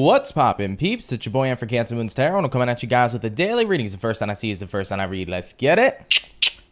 What's poppin', peeps? It's your boy Am for CancerMoonsTarot, and I'm coming at you guys with the daily readings. The first sign I see is the first sign I read. Let's get it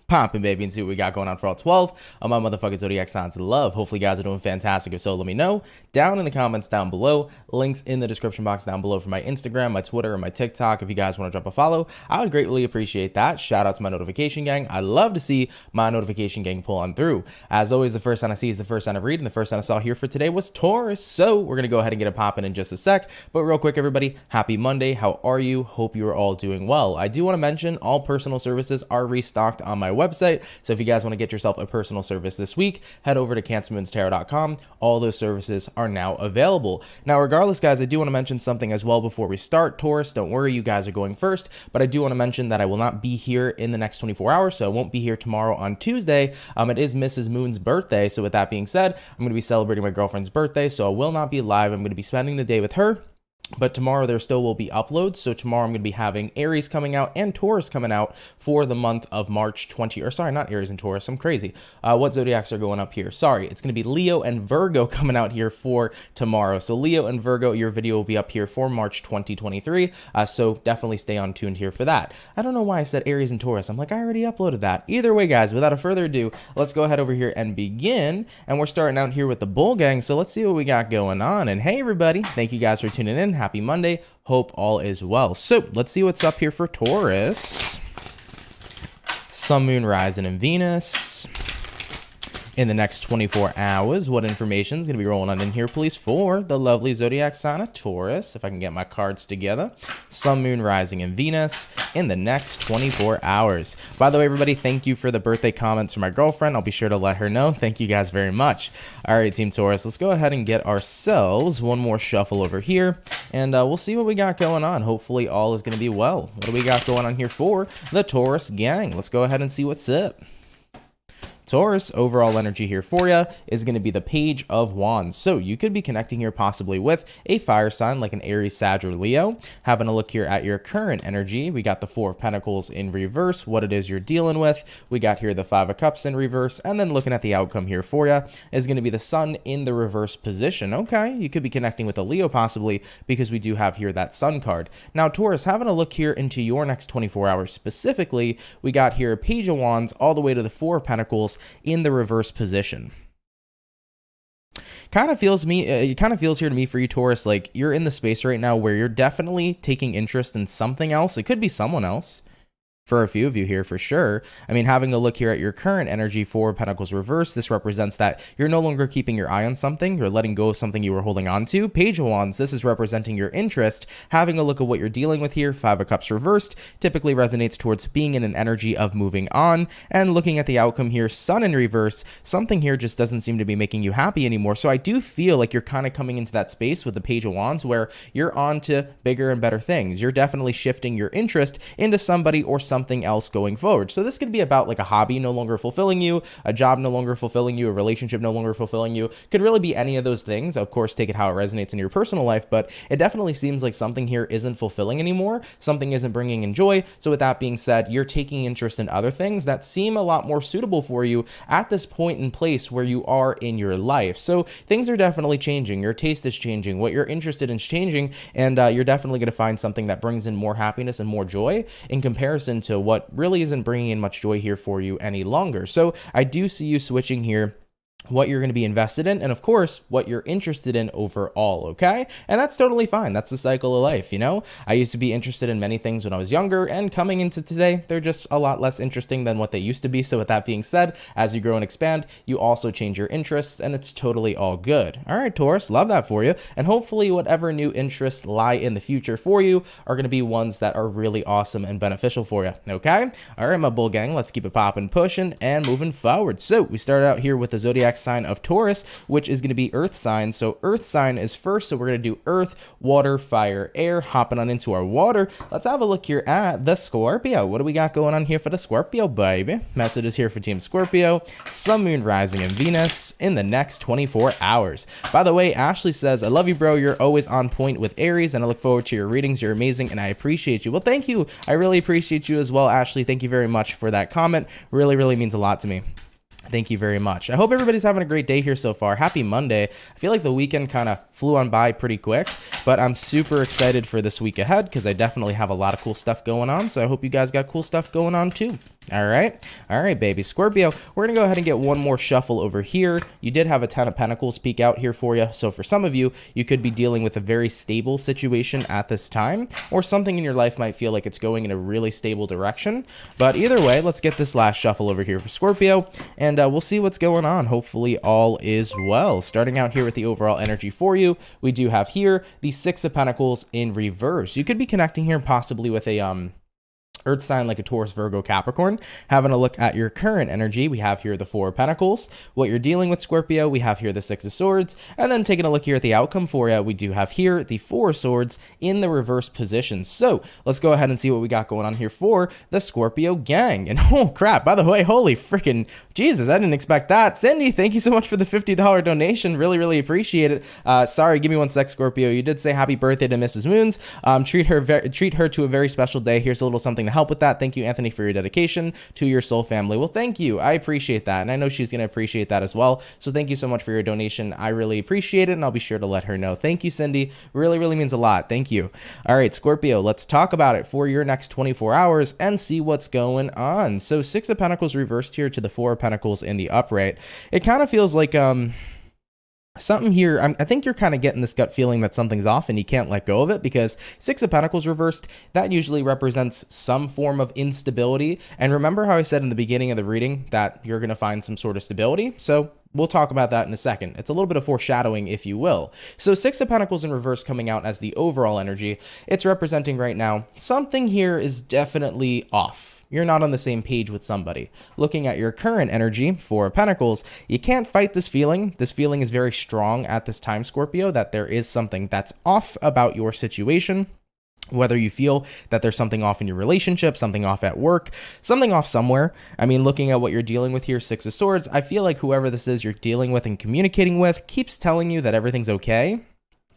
poppin', baby, and see what we got going on for all 12 of my motherfucking zodiac signs of love. Hopefully you guys are doing fantastic. If so, let me know down in the comments down below. Links in the description box down below for my Instagram, my Twitter, and my TikTok. If you guys want to drop a follow, I would greatly appreciate that. Shout out to my notification gang. I love to see my notification gang pull on through. As always, the first sign I see is the first sign I read, and the first sign I saw here for today was Taurus. So we're gonna go ahead and get it popping in just a sec. But real quick, everybody, happy Monday. How are you? Hope you are all doing well. I do want to mention all personal services are restocked on my website. So if you guys want to get yourself a personal service this week, head over to CancerMoonsTarot.com. All those services are now available. Now, regardless, guys, I do want to mention something as well before we start. Taurus, don't worry, you guys are going first, but I do want to mention that I will not be here in the next 24 hours, so I won't be here tomorrow on Tuesday. It is Mrs. Moon's birthday, so with that being said, I'm going to be celebrating my girlfriend's birthday, so I will not be live. I'm going to be spending the day with her. But tomorrow there still will be uploads. So tomorrow I'm going to be having Aries coming out and Taurus coming out for the month of March 20, or sorry, not Aries and Taurus. I'm crazy. What zodiacs are going up here? Sorry, it's going to be Leo and Virgo coming out here for tomorrow. So Leo and Virgo, your video will be up here for March 2023. So definitely stay on tuned here for that. I don't know why I said Aries and Taurus. I'm like, I already uploaded that. Either way, guys, without a further ado, let's go ahead over here and begin. And we're starting out here with the Bull Gang. So let's see what we got going on. And hey, everybody, thank you guys for tuning in. Happy Monday. Hope all is well. So let's see what's up here for Taurus. Sun, Moon, Rising, and Venus. In the next 24 hours, what information is going to be rolling on in here, please, for the lovely zodiac sign of Taurus? If I can get my cards together. Sun, Moon, Rising, and Venus in the next 24 hours. By the way, everybody, thank you for the birthday comments for my girlfriend. I'll be sure to let her know. Thank you guys very much. All right, Team Taurus, let's go ahead and get ourselves one more shuffle over here, and we'll see what we got going on. Hopefully, all is going to be well. What do we got going on here for the Taurus gang? Let's go ahead and see what's up. Taurus, overall energy here for you is going to be the Page of Wands. So you could be connecting here possibly with a fire sign like an Aries, Sag, or Leo. Having a look here at your current energy, we got the Four of Pentacles in reverse, what it is you're dealing with. We got here the Five of Cups in reverse, and then looking at the outcome here for you is going to be the Sun in the reverse position. Okay, you could be connecting with a Leo possibly because we do have here that Sun card. Now, Taurus, having a look here into your next 24 hours specifically, we got here Page of Wands all the way to the Four of Pentacles in the reverse position. It kind of feels here to me for you, Taurus, like you're in the space right now where you're definitely taking interest in something else. It could be someone else. For a few of you here, for sure. I mean, having a look here at your current energy, Four of Pentacles reverse, this represents that you're no longer keeping your eye on something. You're letting go of something you were holding on to. Page of Wands, this is representing your interest. Having a look at what you're dealing with here, Five of Cups reversed, typically resonates towards being in an energy of moving on. And looking at the outcome here, Sun in reverse, something here just doesn't seem to be making you happy anymore. So I do feel like you're kind of coming into that space with the Page of Wands where you're on to bigger and better things. You're definitely shifting your interest into somebody or something else going forward. So this could be about like a hobby no longer fulfilling you, a job no longer fulfilling you, a relationship no longer fulfilling you. Could really be any of those things. Of course, take it how it resonates in your personal life, but it definitely seems like something here isn't fulfilling anymore. Something isn't bringing in joy. So with that being said, you're taking interest in other things that seem a lot more suitable for you at this point in place where you are in your life. So things are definitely changing. Your taste is changing. What you're interested in is changing, and you're definitely going to find something that brings in more happiness and more joy in comparison to what really isn't bringing in much joy here for you any longer. So I do see you switching here what you're going to be invested in, and of course what you're interested in overall. Okay, and that's totally fine. That's the cycle of life, you know. I used to be interested in many things when I was younger, and coming into today they're just a lot less interesting than what they used to be. So with that being said, as you grow and expand, you also change your interests, and it's totally all good. All right, Taurus, love that for you, and hopefully whatever new interests lie in the future for you are going to be ones that are really awesome and beneficial for you. Okay, all right, my bull gang, let's keep it popping, pushing, and moving forward. So we started out here with the zodiac sign of Taurus, which is going to be earth sign. So earth sign is first, so we're going to do earth, water, fire, air. Hopping on into our water, let's have a look here at the Scorpio. What do we got going on here for the Scorpio, baby? Messages here for Team Scorpio. Sun, Moon, Rising, and Venus in the next 24 hours. By the way, Ashley says, I love you, bro. You're always on point with Aries, and I look forward to your readings. You're amazing, and I appreciate you. Well, thank you. I really appreciate you as well, Ashley. Thank you very much for that comment. Really, really means a lot to me. Thank you very much. I hope everybody's having a great day here so far. Happy Monday. I feel like the weekend kind of flew on by pretty quick, but I'm super excited for this week ahead because I definitely have a lot of cool stuff going on. So I hope you guys got cool stuff going on too. All right, baby. Scorpio, we're going to go ahead and get one more shuffle over here. You did have a 10 of Pentacles peek out here for you. So for some of you, you could be dealing with a very stable situation at this time, or something in your life might feel like it's going in a really stable direction. But either way, let's get this last shuffle over here for Scorpio, and we'll see what's going on. Hopefully all is well. Starting out here with the overall energy for you, we do have here the 6 of Pentacles in reverse. You could be connecting here possibly with a Earth sign like a Taurus, Virgo, Capricorn. Having a look at your current energy, we have here the 4 of Pentacles. What you're dealing with, Scorpio, we have here the 6 of Swords. And then taking a look here at the outcome for you, we do have here the 4 of Swords in the reverse position. So let's go ahead and see what we got going on here for the Scorpio gang. And oh crap, by the way, holy freaking Jesus, I didn't expect that. Cindy, thank you so much for the $50 donation. Really, really appreciate it. Sorry, give me one sec, Scorpio. You did say happy birthday to Mrs. Moons. Treat her to a very special day. Here's a little something to help with that. Thank you, Anthony, for your dedication to your soul family. Well, thank you. I appreciate that. And I know she's going to appreciate that as well. So thank you so much for your donation. I really appreciate it. And I'll be sure to let her know. Thank you, Cindy. Really, really means a lot. Thank you. All right, Scorpio, let's talk about it for your next 24 hours and see what's going on. So 6 of Pentacles reversed here to the 4 of Pentacles in the upright. It kind of feels like, something here, I think you're kind of getting this gut feeling that something's off and you can't let go of it, because 6 of Pentacles reversed, that usually represents some form of instability. And remember how I said in the beginning of the reading that you're going to find some sort of stability? So we'll talk about that in a second. It's a little bit of foreshadowing, if you will. So 6 of Pentacles in reverse coming out as the overall energy, it's representing right now something here is definitely off. You're not on the same page with somebody. Looking at your current energy, 4 of Pentacles, you can't fight this feeling. This feeling is very strong at this time, Scorpio, that there is something that's off about your situation. Whether you feel that there's something off in your relationship, something off at work, something off somewhere. I mean, looking at what you're dealing with here, 6 of Swords, I feel like whoever this is you're dealing with and communicating with keeps telling you that everything's okay.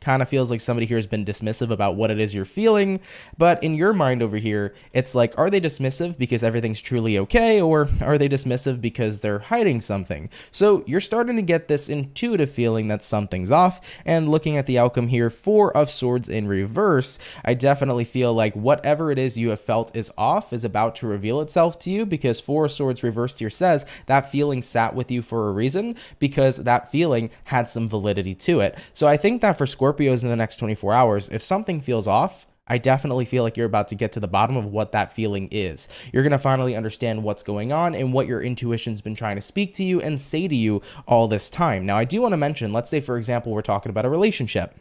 Kind of feels like somebody here has been dismissive about what it is you're feeling, but in your mind over here, it's like, are they dismissive because everything's truly okay, or are they dismissive because they're hiding something? So you're starting to get this intuitive feeling that something's off, and looking at the outcome here, 4 of Swords in reverse, I definitely feel like whatever it is you have felt is off is about to reveal itself to you, because 4 of Swords reversed here says that feeling sat with you for a reason, because that feeling had some validity to it. So I think that for Scorpios in the next 24 hours, if something feels off, I definitely feel like you're about to get to the bottom of what that feeling is. You're going to finally understand what's going on and what your intuition's been trying to speak to you and say to you all this time. Now, I do want to mention, let's say, for example, we're talking about a relationship.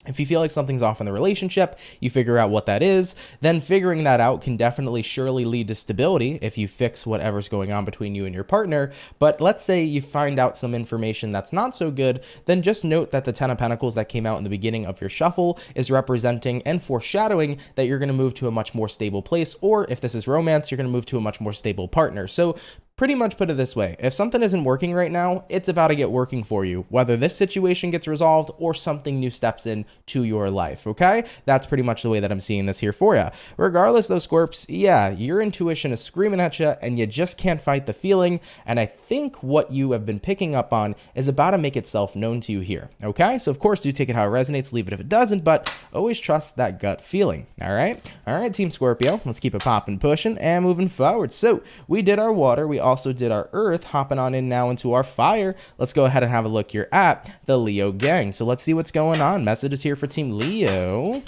If you feel like something's off in the relationship, you figure out what that is, then figuring that out can definitely surely lead to stability if you fix whatever's going on between you and your partner. But let's say you find out some information that's not so good, then just note that the 10 of Pentacles that came out in the beginning of your shuffle is representing and foreshadowing that you're going to move to a much more stable place, or if this is romance, you're going to move to a much more stable partner. So pretty much put it this way, if something isn't working right now, it's about to get working for you, whether this situation gets resolved or something new steps in to your life, okay? That's pretty much the way that I'm seeing this here for you. Regardless though, Scorps, yeah, your intuition is screaming at you and you just can't fight the feeling, and I think what you have been picking up on is about to make itself known to you here, okay? So of course, do take it how it resonates, leave it if it doesn't, but always trust that gut feeling, all right? All right, Team Scorpio, let's keep it popping, pushing, and moving forward. So we did our water, we also did our earth, hopping on in now into our fire. Let's go ahead and have a look here at the Leo gang. So let's see what's going on. Messages here for Team Leo.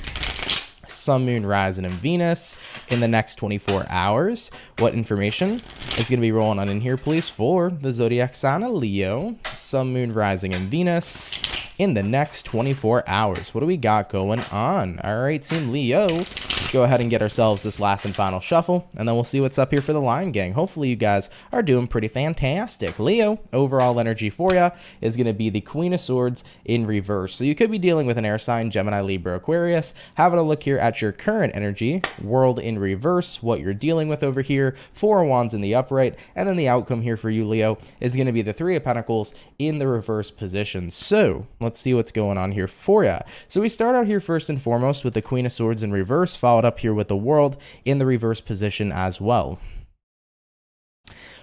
Sun, Moon, Rising, and Venus in the next 24 hours. What information is going to be rolling on in here, please, for the zodiac sign of Leo? Sun, Moon, Rising, and Venus in the next 24 hours. What do we got going on? All right, Team Leo, let's go ahead and get ourselves this last and final shuffle, and then we'll see what's up here for the Lion Gang. Hopefully you guys are doing pretty fantastic. Leo, overall energy for you is going to be the Queen of Swords in reverse. So you could be dealing with an air sign, Gemini, Libra, Aquarius. Having a look here at your current energy, World in reverse, what you're dealing with over here, 4 of Wands in the upright, and then the outcome here for you, Leo, is going to be the 3 of Pentacles in the reverse position. So let's see what's going on here for you. So we start out here first and foremost with the Queen of Swords in reverse, followed up here with the World in the reverse position as well.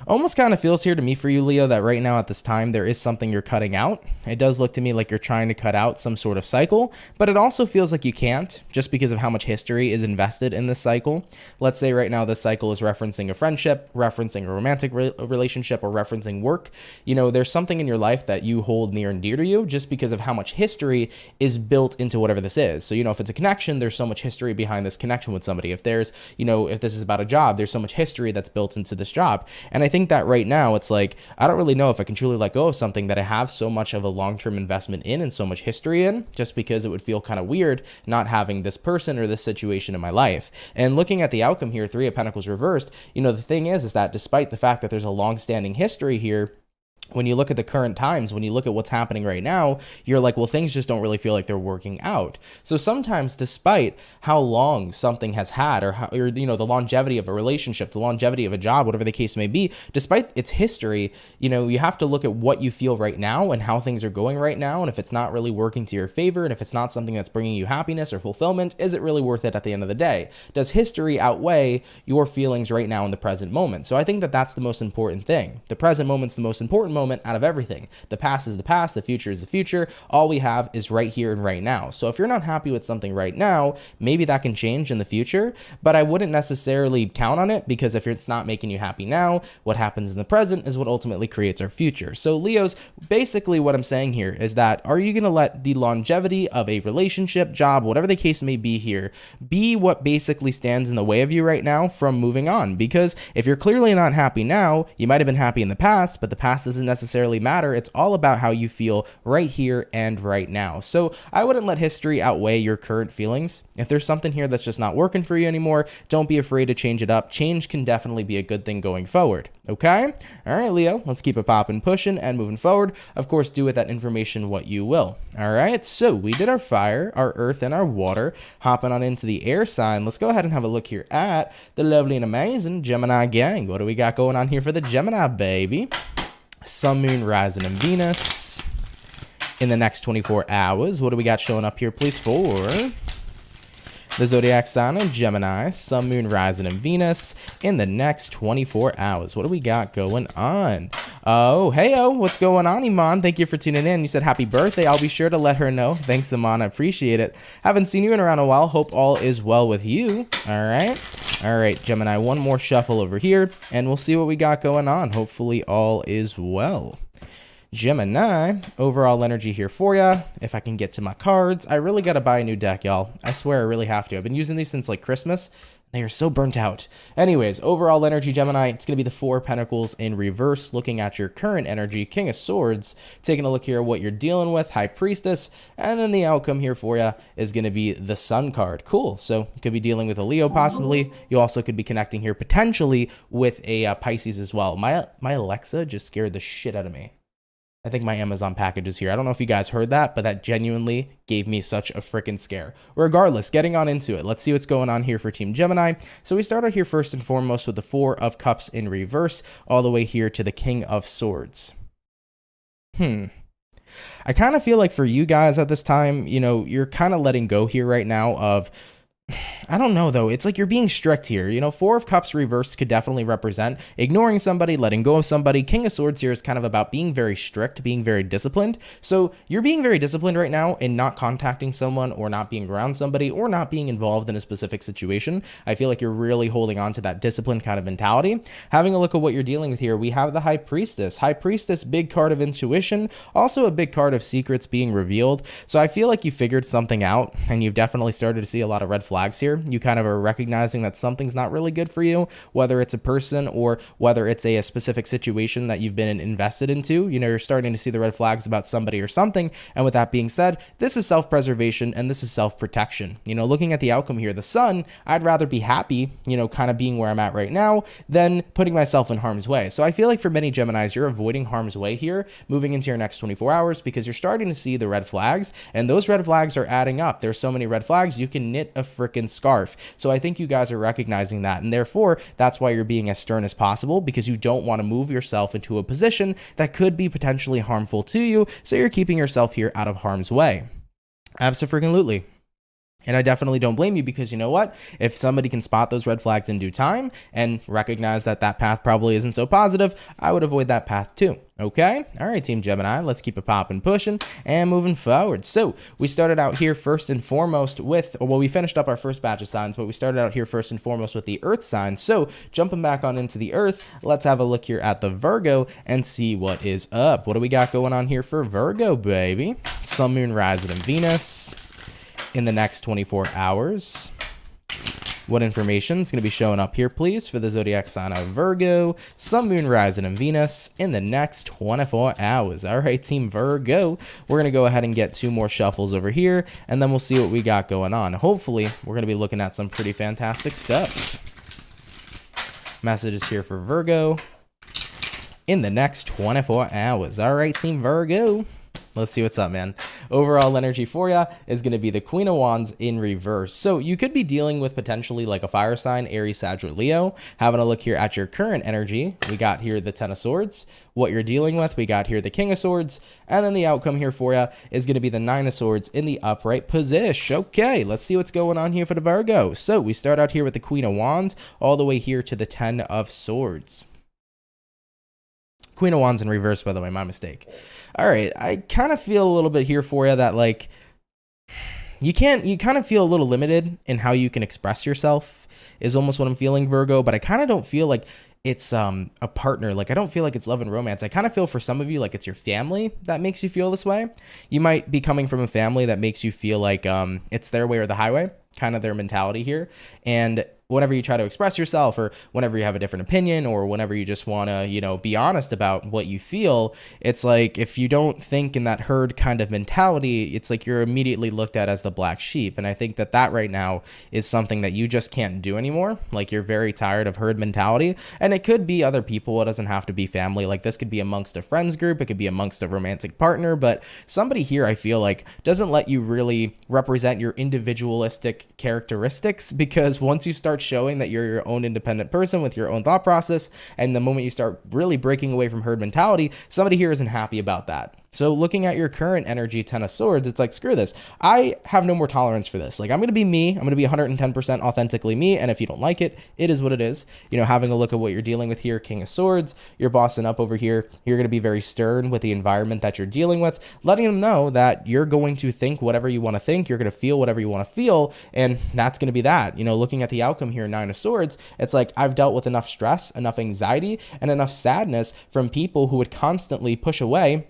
Almost kind of feels here to me for you, Leo, that right now at this time there is something you're cutting out. It does look to me like you're trying to cut out some sort of cycle, but it also feels like you can't, just because of how much history is invested in this cycle. Let's say right now this cycle is referencing a friendship, referencing a romantic relationship, or referencing work. You know, there's something in your life that you hold near and dear to you just because of how much history is built into whatever this is. So, you know, if it's a connection, there's so much history behind this connection with somebody. If there's, you know, if this is about a job, there's so much history that's built into this job. And I think that right now it's like, I don't really know if I can truly let go of something that I have so much of a long-term investment in and so much history in, just because it would feel kind of weird not having this person or this situation in my life. And looking at the outcome here, Three of Pentacles reversed, you know, the thing is that despite the fact that there's a long-standing history here, when you look at the current times, when you look at what's happening right now, you're like, well, things just don't really feel like they're working out. So sometimes, despite how long something has had, or you know, the longevity of a relationship, the longevity of a job, whatever the case may be, despite its history, you know, you have to look at what you feel right now and how things are going right now. And if it's not really working to your favor, and if it's not something that's bringing you happiness or fulfillment, is it really worth it at the end of the day? Does history outweigh your feelings right now in the present moment? So I think that that's the most important thing. The present moment's the most important moment out of everything. The past is the past, the future is the future. All we have is right here and right now. So if you're not happy with something right now, maybe that can change in the future, but I wouldn't necessarily count on it, because if it's not making you happy now, what happens in the present is what ultimately creates our future. So Leos, basically what I'm saying here is that, are you going to let the longevity of a relationship, job, whatever the case may be here, be what basically stands in the way of you right now from moving on? Because if you're clearly not happy now, you might have been happy in the past, but the past doesn't necessarily matter. It's all about how you feel right here and right now. So I wouldn't let history outweigh your current feelings. If there's something here that's just not working for you anymore, don't be afraid to change it up. Change can definitely be a good thing going forward. Okay? All right, Leo, let's keep it popping, pushing, and moving forward. Of course, do with that information what you will. All right, so we did our fire, our earth, and our water. Hopping on into the air sign. Let's go ahead and have a look here at the lovely and amazing Gemini gang. What do we got going on here for the Gemini, baby? Sun, Moon, Rising, and Venus in the next 24 hours. What do we got showing up here, please, for the zodiac sign of Gemini, Sun, Moon, Rising, and Venus in the next 24 hours? What do we got going on? Oh, hey-o, what's going on, Iman? Thank you for tuning in. You said happy birthday. I'll be sure to let her know. Thanks, Iman. I appreciate it. Haven't seen you in around a while. Hope all is well with you. All right, Gemini, one more shuffle over here, and we'll see what we got going on. Hopefully all is well. Gemini, overall energy here for ya. If I can get to my cards, I really got to buy a new deck, y'all. I swear I really have to. I've been using these since like Christmas. They are so burnt out. Anyways, overall energy, Gemini, it's going to be the Four of Pentacles in reverse, looking at your current energy, King of Swords, taking a look here at what you're dealing with, High Priestess, and then the outcome here for you is going to be the Sun card. Cool. So you could be dealing with a Leo possibly. You also could be connecting here potentially with a Pisces as well. My Alexa just scared the shit out of me. I think my Amazon package is here. I don't know if you guys heard that, but that genuinely gave me such a freaking scare. Regardless, getting on into it. Let's see what's going on here for Team Gemini. So we start out here first and foremost with the Four of Cups in reverse, all the way here to the King of Swords. I kind of feel like for you guys at this time, you know, you're kind of letting go here right now of, I don't know though. It's like you're being strict here. You know, Four of Cups reversed could definitely represent ignoring somebody, letting go of somebody. King of Swords here is kind of about being very strict, being very disciplined. So you're being very disciplined right now in not contacting someone or not being around somebody or not being involved in a specific situation. I feel like you're really holding on to that disciplined kind of mentality. Having a look at what you're dealing with here, we have the High Priestess. High Priestess, big card of intuition, also a big card of secrets being revealed. So I feel like you figured something out and you've definitely started to see a lot of red flags here. You kind of are recognizing that something's not really good for you, whether it's a person or whether it's a specific situation that you've been invested into. You know, you're starting to see the red flags about somebody or something. And with that being said, this is self-preservation and this is self-protection. You know, looking at the outcome here, the Sun, I'd rather be happy, you know, kind of being where I'm at right now than putting myself in harm's way. So I feel like for many Geminis, you're avoiding harm's way here, moving into your next 24 hours because you're starting to see the red flags and those red flags are adding up. There's so many red flags, you can knit a freaking scarf. So I think you guys are recognizing that, and therefore that's why you're being as stern as possible, because you don't want to move yourself into a position that could be potentially harmful to you, so you're keeping yourself here out of harm's way. Absolutely. And I definitely don't blame you, because you know what? If somebody can spot those red flags in due time and recognize that that path probably isn't so positive, I would avoid that path too. Okay? All right, Team Gemini, let's keep it popping, pushing, and moving forward. So we started out here first and foremost with, well, we finished up our first batch of signs, but we started out here first and foremost with the Earth sign. So jumping back on into the Earth, let's have a look here at the Virgo and see what is up. What do we got going on here for Virgo, baby? Sun, Moon, Rising, and Venus in the next 24 hours. What information is going to be showing up here, please, for the zodiac sign of Virgo, Sun, Moon, Rising, and Venus in the next 24 hours. All right, Team Virgo, we're going to go ahead and get 2 more shuffles over here, and then we'll see what we got going on. Hopefully, we're going to be looking at some pretty fantastic stuff. Messages here for Virgo in the next 24 hours. All right, Team Virgo. Let's see what's up, man. Overall energy for you is going to be the Queen of Wands in reverse. So you could be dealing with potentially like a fire sign, Aries, Sag, or Leo. Having a look here at your current energy, we got here the Ten of Swords. What you're dealing with, we got here the King of Swords. And then the outcome here for you is going to be the Nine of Swords in the upright position. Okay, let's see what's going on here for the Virgo. So we start out here with the Queen of Wands all the way here to the Ten of Swords. Queen of Wands in reverse, by the way, my mistake. All right, I kind of feel a little bit here for you that like you kind of feel a little limited in how you can express yourself is almost what I'm feeling, Virgo, but I kind of don't feel like it's a partner. Like I don't feel like it's love and romance. I kind of feel for some of you like it's your family that makes you feel this way. You might be coming from a family that makes you feel like it's their way or the highway, kind of their mentality here. And whenever you try to express yourself, or whenever you have a different opinion, or whenever you just want to, you know, be honest about what you feel, it's like if you don't think in that herd kind of mentality, it's like you're immediately looked at as the black sheep. And I think that that right now is something that you just can't do anymore. Like you're very tired of herd mentality, and it could be other people. It doesn't have to be family. Like this could be amongst a friends group. It could be amongst a romantic partner, but somebody here I feel like doesn't let you really represent your individualistic characteristics, because once you start showing that you're your own independent person with your own thought process, and the moment you start really breaking away from herd mentality, somebody here isn't happy about that. So looking at your current energy, Ten of Swords, it's like, screw this. I have no more tolerance for this. Like, I'm going to be me. I'm going to be 110% authentically me. And if you don't like it, it is what it is. You know, having a look at what you're dealing with here, King of Swords, you're bossing up over here. You're going to be very stern with the environment that you're dealing with, letting them know that you're going to think whatever you want to think. You're going to feel whatever you want to feel. And that's going to be that. You know, looking at the outcome here, Nine of Swords, it's like I've dealt with enough stress, enough anxiety, and enough sadness from people who would constantly push away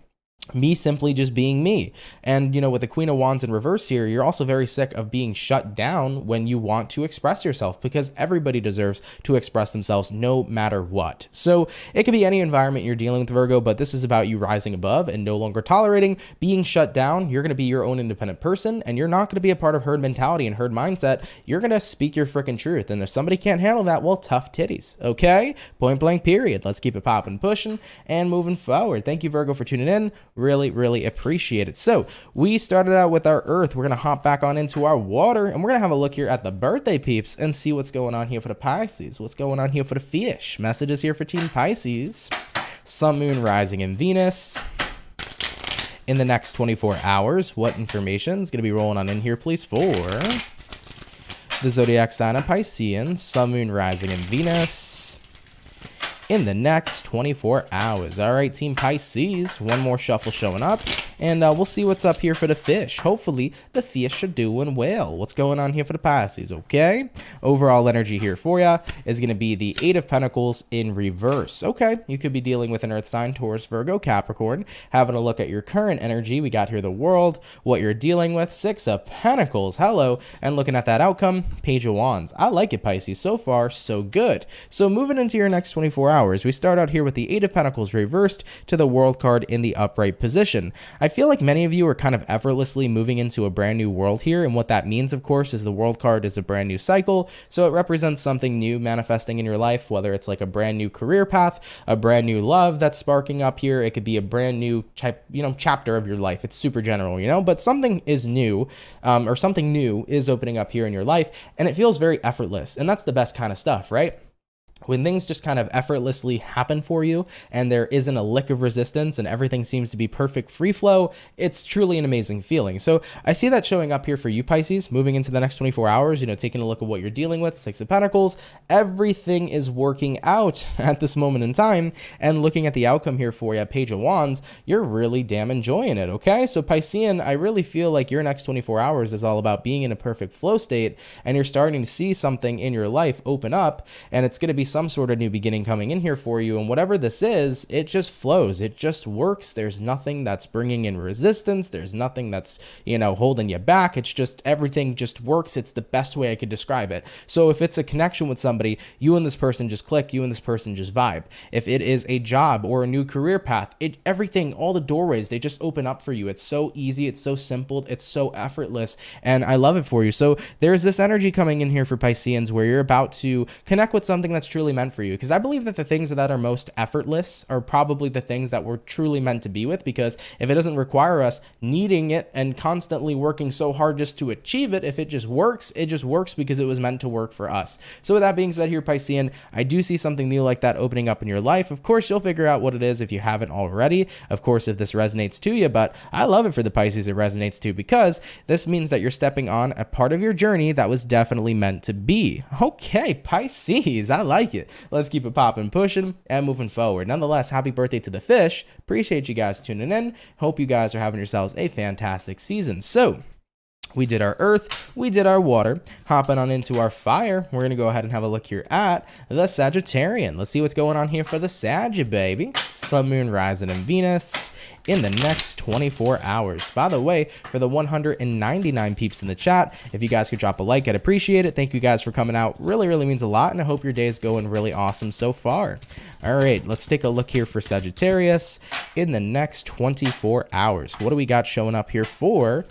me simply just being me. And, you know, with the Queen of Wands in reverse here, you're also very sick of being shut down when you want to express yourself, because everybody deserves to express themselves no matter what. So it could be any environment you're dealing with, Virgo, but this is about you rising above and no longer tolerating being shut down. You're going to be your own independent person, and you're not going to be a part of herd mentality and herd mindset. You're going to speak your freaking truth. And if somebody can't handle that, well, tough titties. Okay? Point blank period. Let's keep it popping, pushing, and moving forward. Thank you, Virgo, for tuning in. Really appreciate it. So we started out with our Earth. We're going to hop back on into our water, and we're going to have a look here at the birthday peeps and see what's going on here for the Pisces. What's going on here for the fish? Messages here for Team Pisces. Sun, Moon, Rising, and Venus in the next 24 hours. What information is going to be rolling on in here, please, for the zodiac sign of Piscean, Sun, Moon, Rising, and Venus in the next 24 hours. All right, Team Pisces, one more shuffle showing up, and we'll see what's up here for the fish. Hopefully, the fish are doing well. What's going on here for the Pisces, okay? Overall energy here for you is going to be the Eight of Pentacles in reverse. Okay, you could be dealing with an earth sign, Taurus, Virgo, Capricorn. Having a look at your current energy, we got here the World, what you're dealing with, Six of Pentacles, hello, and looking at that outcome, Page of Wands. I like it, Pisces. So far, so good. So moving into your next 24 hours, we start out here with the Eight of Pentacles reversed to the World card in the upright position. I feel like many of you are kind of effortlessly moving into a brand new world here, and what that means, of course, is the World card is a brand new cycle, so it represents something new manifesting in your life, whether it's like a brand new career path, a brand new love that's sparking up here. It could be a brand new chapter of your life. It's super general, but something is new, or something new is opening up here in your life, and it feels very effortless, and that's the best kind of stuff, right? when things just kind of effortlessly happen for you and there isn't a lick of resistance and everything seems to be perfect free flow, it's truly an amazing feeling. So I see that showing up here for you, Pisces, moving into the next 24 hours, taking a look at what you're dealing with, Six of Pentacles, everything is working out at this moment in time. And looking at the outcome here for you, Page of Wands, you're really damn enjoying it, okay? So Piscean, I really feel like your next 24 hours is all about being in a perfect flow state, and you're starting to see something in your life open up, and it's going to be some sort of new beginning coming in here for you. And whatever this is, it just flows. It just works. There's nothing that's bringing in resistance. There's nothing that's, holding you back. It's just everything just works. It's the best way I could describe it. So if it's a connection with somebody, you and this person just click, you and this person just vibe. If it is a job or a new career path, everything, all the doorways, they just open up for you. It's so easy. It's so simple. It's so effortless. And I love it for you. So there's this energy coming in here for Pisceans where you're about to connect with something that's truly meant for you, because I believe that the things that are most effortless are probably the things that we're truly meant to be with, because if it doesn't require us needing it and constantly working so hard just to achieve it, if it just works because it was meant to work for us. So with that being said here, Piscean, I do see something new like that opening up in your life. Of course, you'll figure out what it is if you haven't already, of course, if this resonates to you, but I love it for the Pisces it resonates to, because this means that you're stepping on a part of your journey that was definitely meant to be. Okay, Pisces, I like it. Let's keep it popping, pushing, and moving forward. Nonetheless, happy birthday to the fish. Appreciate you guys tuning in. Hope you guys are having yourselves a fantastic season. So we did our earth, we did our water. Hopping on into our fire, we're going to go ahead and have a look here at the Sagittarian. Let's see what's going on here for the Sag, baby. Sun, Moon, Rising, and Venus in the next 24 hours. By the way, for the 199 peeps in the chat, if you guys could drop a like, I'd appreciate it. Thank you guys for coming out. Really, really means a lot, and I hope your day is going really awesome so far. All right, let's take a look here for Sagittarius in the next 24 hours. What do we got showing up here for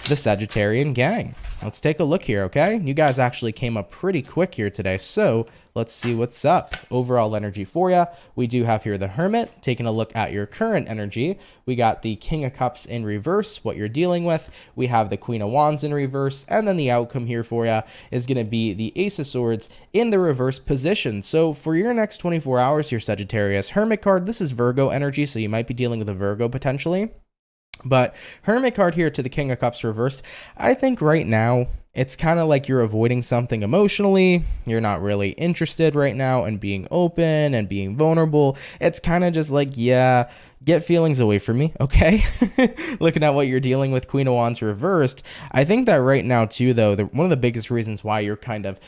the Sagittarian gang? Let's take a look here, okay? You guys actually came up pretty quick here today, so let's see what's up. Overall energy for you. We do have here the Hermit, taking a look at your current energy. We got the King of Cups in reverse, what you're dealing with. We have the Queen of Wands in reverse, and then the outcome here for you is going to be the Ace of Swords in the reverse position. So for your next 24 hours here, Sagittarius, Hermit card, this is Virgo energy, so you might be dealing with a Virgo potentially. But Hermit card here to the King of Cups reversed, I think right now it's kind of like you're avoiding something emotionally. You're not really interested right now in being open and being vulnerable. It's kind of just like, yeah, get feelings away from me, okay? Looking at what you're dealing with, Queen of Wands reversed, I think that right now too, though, one of the biggest reasons why you're kind of,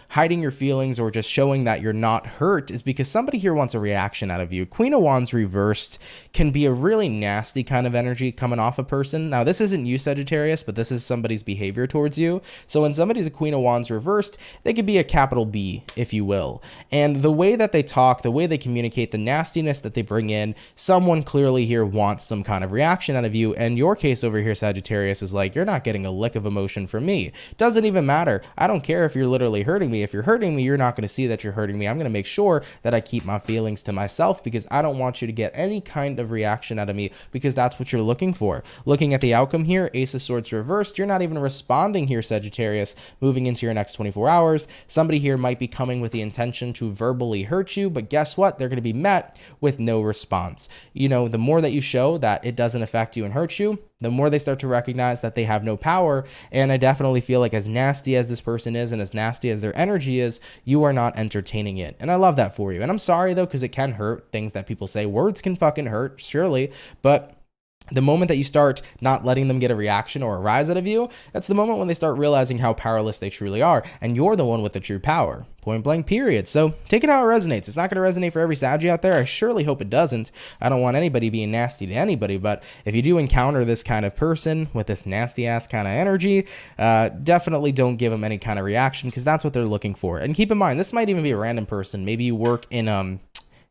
hiding your feelings or just showing that you're not hurt is because somebody here wants a reaction out of you. Queen of Wands reversed can be a really nasty kind of energy coming off a person. Now, this isn't you, Sagittarius, but this is somebody's behavior towards you. So when somebody's a Queen of Wands reversed, they could be a capital B, if you will. And the way that they talk, the way they communicate, the nastiness that they bring in, someone clearly here wants some kind of reaction out of you. And your case over here, Sagittarius, is like, you're not getting a lick of emotion from me. Doesn't even matter. I don't care if you're literally hurting me. If you're hurting me, you're not going to see that you're hurting me. I'm going to make sure that I keep my feelings to myself, because I don't want you to get any kind of reaction out of me, because that's what you're looking for. Looking at the outcome here, Ace of Swords reversed, you're not even responding here, Sagittarius, moving into your next 24 hours. Somebody here might be coming with the intention to verbally hurt you, but guess what? They're going to be met with no response. The more that you show that it doesn't affect you and hurt you, the more they start to recognize that they have no power. And I definitely feel like as nasty as this person is and as nasty as their energy is, you are not entertaining it. And I love that for you. And I'm sorry though, because it can hurt. Things that people say, words can fucking hurt, surely, but the moment that you start not letting them get a reaction or a rise out of you, that's the moment when they start realizing how powerless they truly are. And you're the one with the true power. Point blank, period. So take it how it resonates. It's not going to resonate for every Saggy out there. I surely hope it doesn't. I don't want anybody being nasty to anybody. But if you do encounter this kind of person with this nasty ass kind of energy, definitely don't give them any kind of reaction, because that's what they're looking for. And keep in mind, this might even be a random person. Maybe you work in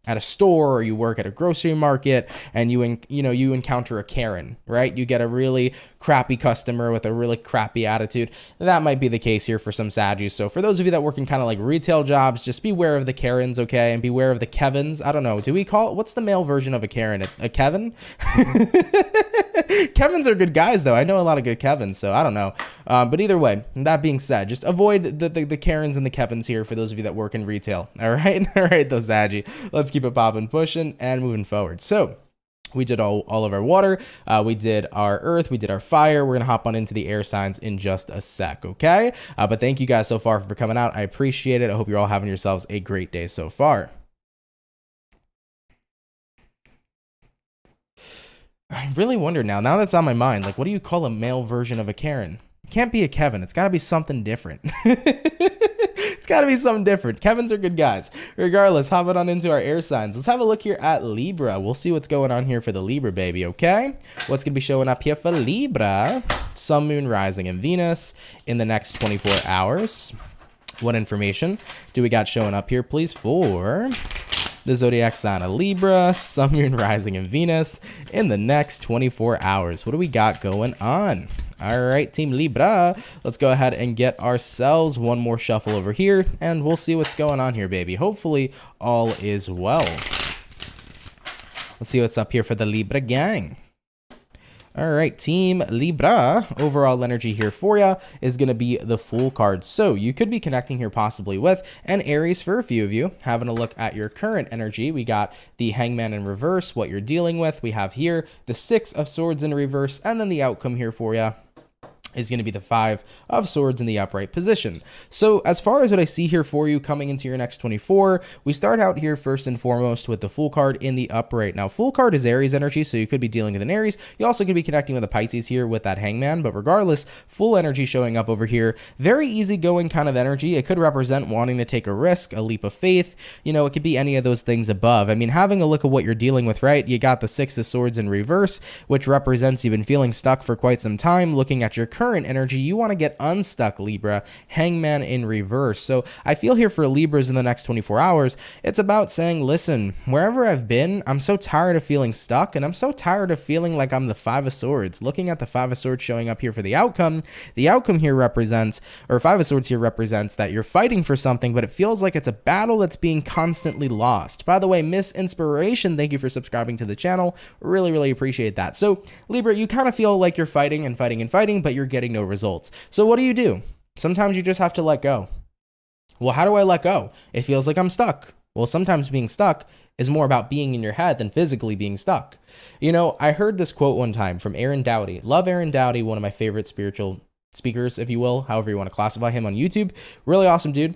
at a store, or you work at a grocery market, and you encounter a Karen, right? You get a really crappy customer with a really crappy attitude. That might be the case here for some Saggies. So for those of you that work in kind of like retail jobs, just beware of the Karens, okay? And beware of the Kevins. I don't know. Do we call, what's the male version of a Karen? A Kevin? Kevins are good guys, though. I know a lot of good Kevins, so I don't know. But either way, that being said, just avoid the Karens and the Kevins here for those of you that work in retail. All right? All right, those Saggy. Let's keep it popping, pushing, and moving forward. So we did all of our water. We did our earth. We did our fire. We're going to hop on into the air signs in just a sec, okay? But thank you guys so far for coming out. I appreciate it. I hope you're all having yourselves a great day so far. I really wonder now that's on my mind, like, what do you call a male version of a Karen? It can't be a Kevin. It's got to be something different. It's got to be something different. Kevins are good guys. Regardless, hopping on into our air signs. Let's have a look here at Libra. We'll see what's going on here for the Libra baby, okay? What's going to be showing up here for Libra? Sun, Moon, Rising, and Venus in the next 24 hours. What information do we got showing up here, please, for the zodiac sign of Libra, Sun, Moon, Rising, and Venus in the next 24 hours? What do we got going on? All right, Team Libra, let's go ahead and get ourselves one more shuffle over here, and we'll see what's going on here, baby. Hopefully, all is well. Let's see what's up here for the Libra gang. All right, Team Libra, overall energy here for you is going to be the Fool card. So you could be connecting here possibly with an Aries for a few of you. Having a look at your current energy, we got the Hangman in reverse, what you're dealing with. We have here the Six of Swords in reverse, and then the outcome here for you is going to be the Five of Swords in the upright position. So as far as what I see here for you coming into your next 24, we start out here first and foremost with the Fool card in the upright. Now, Fool card is Aries energy, so you could be dealing with an Aries. You also could be connecting with a Pisces here with that Hangman, but regardless, Fool energy showing up over here. Very easygoing kind of energy. It could represent wanting to take a risk, a leap of faith. You know, it could be any of those things above. I mean, having a look at what you're dealing with, right? You got the Six of Swords in reverse, which represents you've been feeling stuck for quite some time. Looking at your current energy, you want to get unstuck, Libra. Hangman in reverse. So I feel here for Libras in the next 24 hours, it's about saying, listen, wherever I've been, I'm so tired of feeling stuck, and I'm so tired of feeling like I'm the Five of Swords. Looking at the Five of Swords showing up here for the outcome here represents, or Five of Swords here represents that you're fighting for something, but it feels like it's a battle that's being constantly lost. By the way, Miss Inspiration, thank you for subscribing to the channel. Really, really appreciate that. So Libra, you kind of feel like you're fighting and fighting and fighting, but you're getting no results. So what do? Sometimes you just have to let go. Well, how do I let go? It feels like I'm stuck. Well, sometimes being stuck is more about being in your head than physically being stuck. You know, I heard this quote one time from Aaron Doughty. Love Aaron Doughty, one of my favorite spiritual speakers, if you will, however you want to classify him on YouTube. Really awesome dude.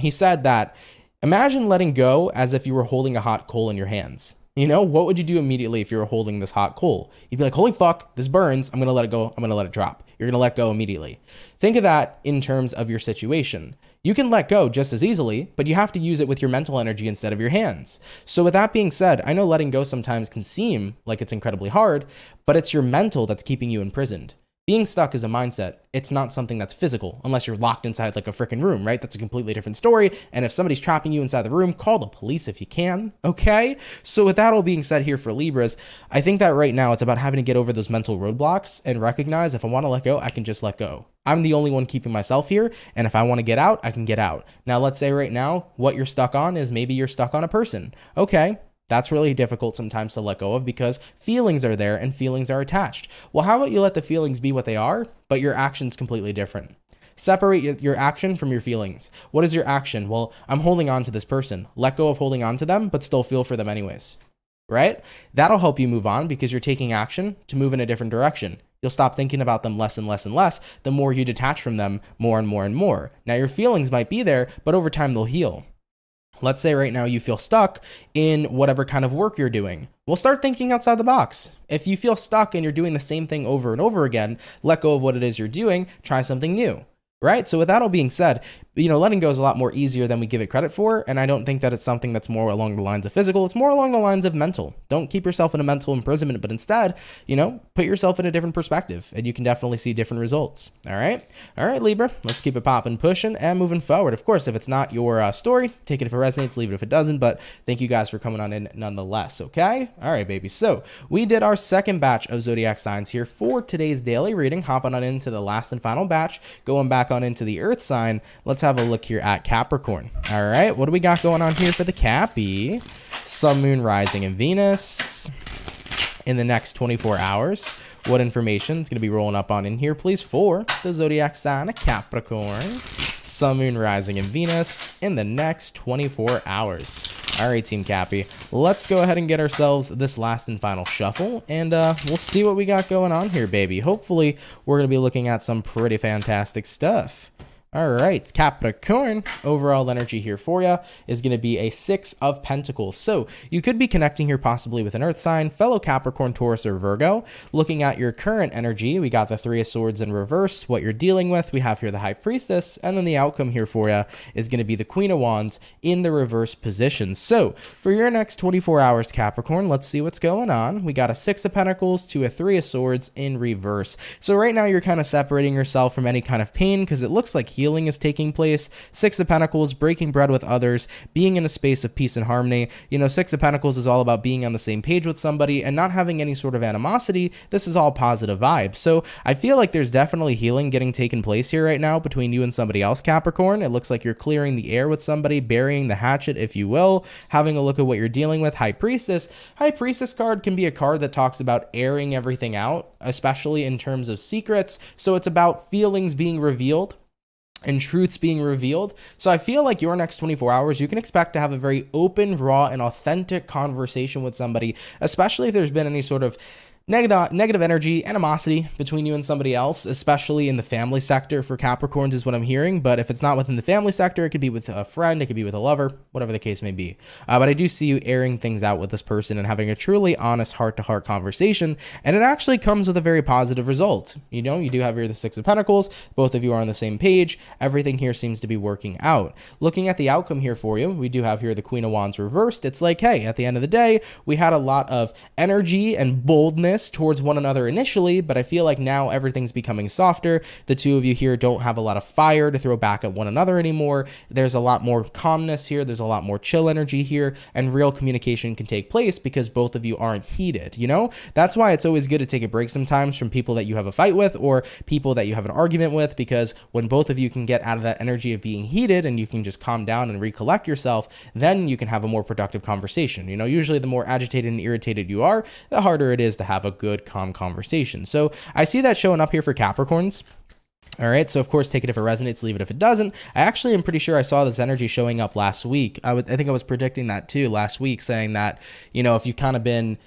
He said that, imagine letting go as if you were holding a hot coal in your hands. You know, what would you do immediately if you were holding this hot coal? You'd be like, holy fuck, this burns. I'm going to let it go. I'm going to let it drop. You're going to let go immediately. Think of that in terms of your situation. You can let go just as easily, but you have to use it with your mental energy instead of your hands. So with that being said, I know letting go sometimes can seem like it's incredibly hard, but it's your mental that's keeping you imprisoned. Being stuck is a mindset. It's not something that's physical unless you're locked inside like a freaking room, right? That's a completely different story. And if somebody's trapping you inside the room, call the police if you can, okay? So with that all being said here for Libras, I think that right now it's about having to get over those mental roadblocks and recognize if I want to let go, I can just let go. I'm the only one keeping myself here. And if I want to get out, I can get out. Now, let's say right now, what you're stuck on is maybe you're stuck on a person. Okay. That's really difficult sometimes to let go of because feelings are there and feelings are attached. Well, how about you let the feelings be what they are, but your action's completely different? Separate your action from your feelings. What is your action? Well, I'm holding on to this person. Let go of holding on to them, but still feel for them anyways, right? That'll help you move on because you're taking action to move in a different direction. You'll stop thinking about them less and less and less the more you detach from them more and more and more. Now, your feelings might be there, but over time they'll heal. Let's say right now you feel stuck in whatever kind of work you're doing. Well, start thinking outside the box. If you feel stuck and you're doing the same thing over and over again, let go of what it is you're doing, try something new. right? So with that all being said, letting go is a lot more easier than we give it credit for. And I don't think that it's something that's more along the lines of physical. It's more along the lines of mental. Don't keep yourself in a mental imprisonment, but instead, put yourself in a different perspective, and you can definitely see different results. All right, Libra, let's keep it popping, pushing, and moving forward. Of course, if it's not your story, take it if it resonates, leave it if it doesn't, but thank you guys for coming on in nonetheless, okay? All right, baby. So we did our second batch of zodiac signs here for today's daily reading. Hopping on into the last and final batch, going back on into the earth sign. Let's have a look here at Capricorn. All right, what do we got going on here for the Cappy? Sun, Moon, Rising, and Venus in the next 24 hours. What information is going to be rolling up on in here, please, for the zodiac sign of Capricorn? Sun, Moon, Rising, and Venus in the next 24 hours. All right, Team Cappy, let's go ahead and get ourselves this last and final shuffle, and we'll see what we got going on here, baby. Hopefully, we're going to be looking at some pretty fantastic stuff. All right, Capricorn, overall energy here for you is going to be a 6 of Pentacles. So you could be connecting here possibly with an earth sign, fellow Capricorn, Taurus, or Virgo. Looking at your current energy, we got the 3 of Swords in reverse. What you're dealing with, we have here the High Priestess, and then the outcome here for you is going to be the Queen of Wands in the reverse position. So for your next 24 hours, Capricorn, let's see what's going on. We got a 6 of Pentacles to a 3 of Swords in reverse. So right now you're kind of separating yourself from any kind of pain because it looks like healing is taking place. 6 of Pentacles, breaking bread with others, being in a space of peace and harmony. 6 of Pentacles is all about being on the same page with somebody and not having any sort of animosity. This is all positive vibes. So I feel like there's definitely healing getting taken place here right now between you and somebody else, Capricorn. It looks like you're clearing the air with somebody, burying the hatchet, if you will, having a look at what you're dealing with. High Priestess. High Priestess card can be a card that talks about airing everything out, especially in terms of secrets. So it's about feelings being revealed and truths being revealed. So I feel like your next 24 hours, you can expect to have a very open, raw, and authentic conversation with somebody, especially if there's been any sort of negative energy, animosity between you and somebody else, especially in the family sector for Capricorns is what I'm hearing. But if it's not within the family sector, it could be with a friend, it could be with a lover, whatever the case may be. But I do see you airing things out with this person and having a truly honest heart-to-heart conversation, and it actually comes with a very positive result. You do have here the 6 of Pentacles, both of you are on the same page, everything here seems to be working out. Looking at the outcome here for you, we do have here the Queen of Wands reversed. It's like, hey, at the end of the day, we had a lot of energy and boldness towards one another initially, but I feel like now everything's becoming softer. The two of you here don't have a lot of fire to throw back at one another anymore. There's a lot more calmness here. There's a lot more chill energy here, and real communication can take place because both of you aren't heated. That's why it's always good to take a break sometimes from people that you have a fight with or people that you have an argument with, because when both of you can get out of that energy of being heated and you can just calm down and recollect yourself, then you can have a more productive conversation. Usually the more agitated and irritated you are, the harder it is to have a good, calm conversation. So I see that showing up here for Capricorns. All right, so of course, take it if it resonates, leave it if it doesn't. I actually am pretty sure I saw this energy showing up last week. I think I was predicting that too last week, saying that, if you've kind of been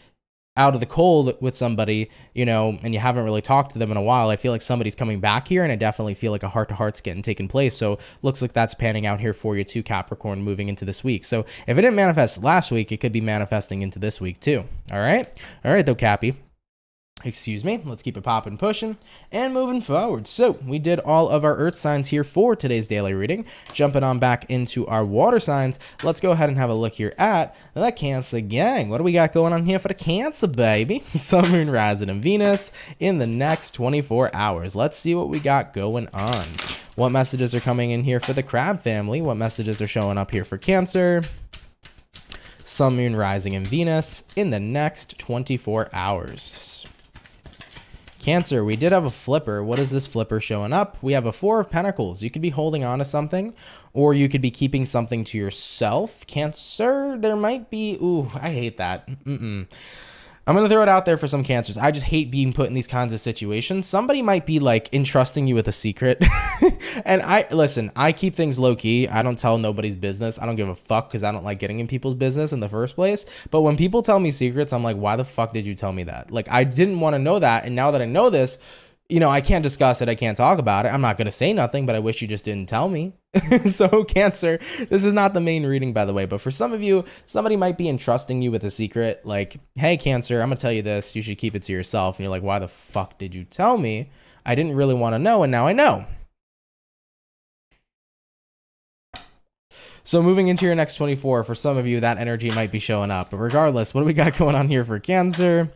out of the cold with somebody, and you haven't really talked to them in a while, I feel like somebody's coming back here, and I definitely feel like a heart-to-heart's getting taken place. So looks like that's panning out here for you too, Capricorn, moving into this week. So if it didn't manifest last week, it could be manifesting into this week too. All right, though, Cappy. Excuse me, let's keep it popping, pushing, and moving forward. So we did all of our earth signs here for today's daily reading. Jumping on back into our water signs, let's go ahead and have a look here at the Cancer gang. What do we got going on here for the Cancer, baby? Sun, Moon, Rising, and Venus in the next 24 hours. Let's see what we got going on. What messages are coming in here for the Crab family? What messages are showing up here for Cancer? Sun, Moon, Rising, and Venus in the next 24 hours. Cancer, we did have a flipper. What is this flipper showing up? We have a 4 of Pentacles. You could be holding on to something, or you could be keeping something to yourself. Cancer, there might be... Ooh, I hate that. I'm going to throw it out there for some Cancers. I just hate being put in these kinds of situations. Somebody might be like entrusting you with a secret. And I keep things low key. I don't tell nobody's business. I don't give a fuck because I don't like getting in people's business in the first place. But when people tell me secrets, I'm like, why the fuck did you tell me that? Like, I didn't want to know that. And now that I know this, I can't discuss it. I can't talk about it. I'm not going to say nothing, but I wish you just didn't tell me. So Cancer, this is not the main reading, by the way, but for some of you, somebody might be entrusting you with a secret. Like, hey, Cancer, I'm going to tell you this. You should keep it to yourself. And you're like, why the fuck did you tell me? I didn't really want to know. And now I know. So moving into your next 24, for some of you, that energy might be showing up. But regardless, what do we got going on here for Cancer?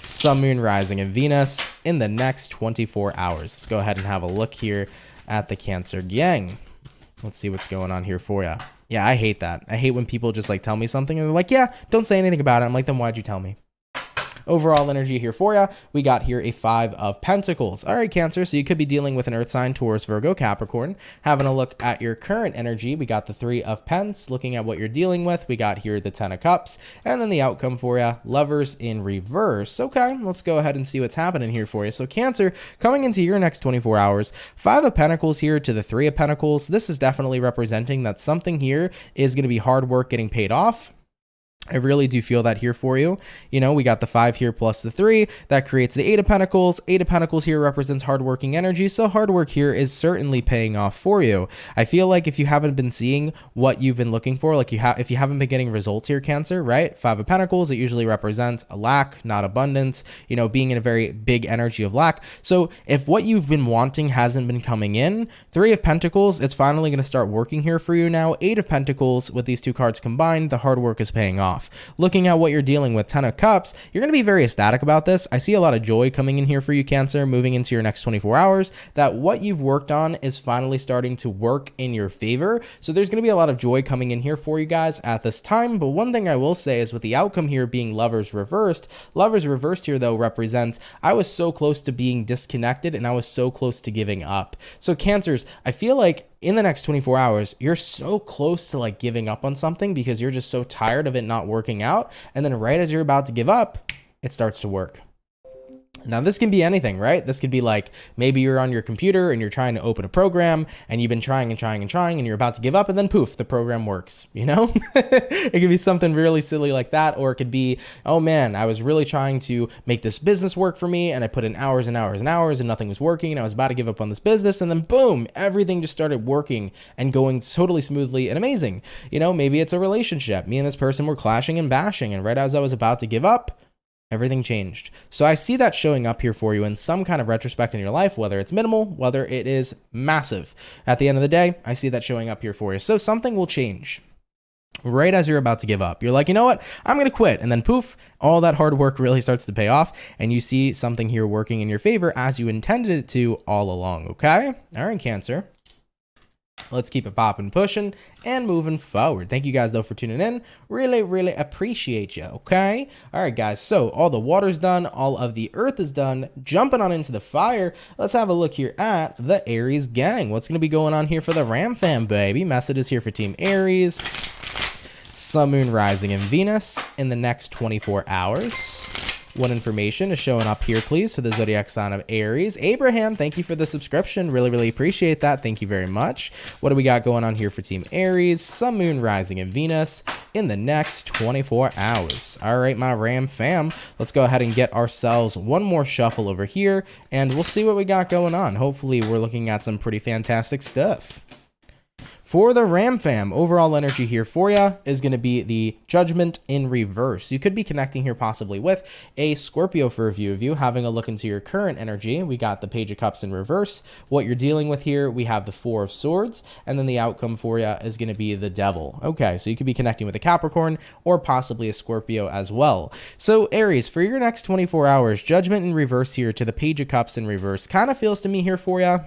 Sun, Moon, Rising, and Venus in the next 24 hours. Let's go ahead and have a look here at the Cancer gang. Let's see what's going on here for you. Yeah, I hate that. I hate when people just like tell me something and they're like, yeah, don't say anything about it. I'm like, then why'd you tell me? Overall energy here for you, we got here a 5 of Pentacles. All right, Cancer, so you could be dealing with an earth sign, Taurus, Virgo, Capricorn. Having a look at your current energy, we got the 3 of Pents. Looking at what you're dealing with, we got here the 10 of Cups. And then the outcome for you, Lovers in reverse. Okay, let's go ahead and see what's happening here for you. So Cancer, coming into your next 24 hours, 5 of Pentacles here to the 3 of Pentacles. This is definitely representing that something here is going to be hard work getting paid off. I really do feel that here for you. You know, we got the 5 here plus the 3. That creates the 8 of Pentacles. 8 of Pentacles here represents hardworking energy. So hard work here is certainly paying off for you. I feel like if you haven't been seeing what you've been looking for, like if you haven't been getting results here, Cancer, right? 5 of Pentacles, it usually represents a lack, not abundance, you know, being in a very big energy of lack. So if what you've been wanting hasn't been coming in, 3 of Pentacles, it's finally going to start working here for you now. 8 of Pentacles with these two cards combined, the hard work is paying off. Looking at what you're dealing with, 10 of Cups, you're going to be very ecstatic about this. I see a lot of joy coming in here for you, Cancer, moving into your next 24 hours, that what you've worked on is finally starting to work in your favor. So there's going to be a lot of joy coming in here for you guys at this time. But one thing I will say is with the outcome here being Lovers reversed here, though, represents I was so close to being disconnected and I was so close to giving up. So Cancers, I feel like in the next 24 hours, you're so close to like giving up on something because you're just so tired of it not working out. And then right as you're about to give up, it starts to work. Now, this can be anything, right? This could be like maybe you're on your computer and you're trying to open a program and you've been trying and you're about to give up and then poof, the program works, you know? It could be something really silly like that. Or it could be, oh man, I was really trying to make this business work for me and I put in hours and hours and hours and nothing was working and I was about to give up on this business and then boom, everything just started working and going totally smoothly and amazing. You know, maybe it's a relationship. Me and this person were clashing and bashing and right as I was about to give up, everything changed. So I see that showing up here for you in some kind of retrospect in your life, whether it's minimal, whether it is massive. At the end of the day, I see that showing up here for you. So something will change right as you're about to give up. You're like, you know what? I'm going to quit. And then poof, all that hard work really starts to pay off. And you see something here working in your favor as you intended it to all along. Okay? All right, Cancer. Let's keep it popping, pushing, and moving forward. Thank you guys, though, for tuning in. Really, really appreciate you, okay? All right, guys, so all the water's done. All of the earth is done. Jumping on into the fire. Let's have a look here at the Aries gang. What's going to be going on here for the Ram fam, baby? Messages here for Team Aries. Sun, Moon, Rising, and Venus in the next 24 hours. What information is showing up here, please, for the zodiac sign of Aries? Abraham, thank you for the subscription. Really, really appreciate that. Thank you very much. What do we got going on here for Team Aries? Sun, Moon, Rising, and Venus in the next 24 hours. All right, my Ram fam, let's go ahead and get ourselves one more shuffle over here, and we'll see what we got going on. Hopefully, we're looking at some pretty fantastic stuff. For the Ram fam, overall energy here for you is going to be the Judgment in reverse. You could be connecting here possibly with a Scorpio for a few of you, having a look into your current energy. We got the Page of Cups in reverse. What you're dealing with here, we have the Four of Swords, and then the outcome for you is going to be the Devil. Okay, so you could be connecting with a Capricorn or possibly a Scorpio as well. So Aries, for your next 24 hours, Judgment in reverse here to the Page of Cups in reverse kind of feels to me here for you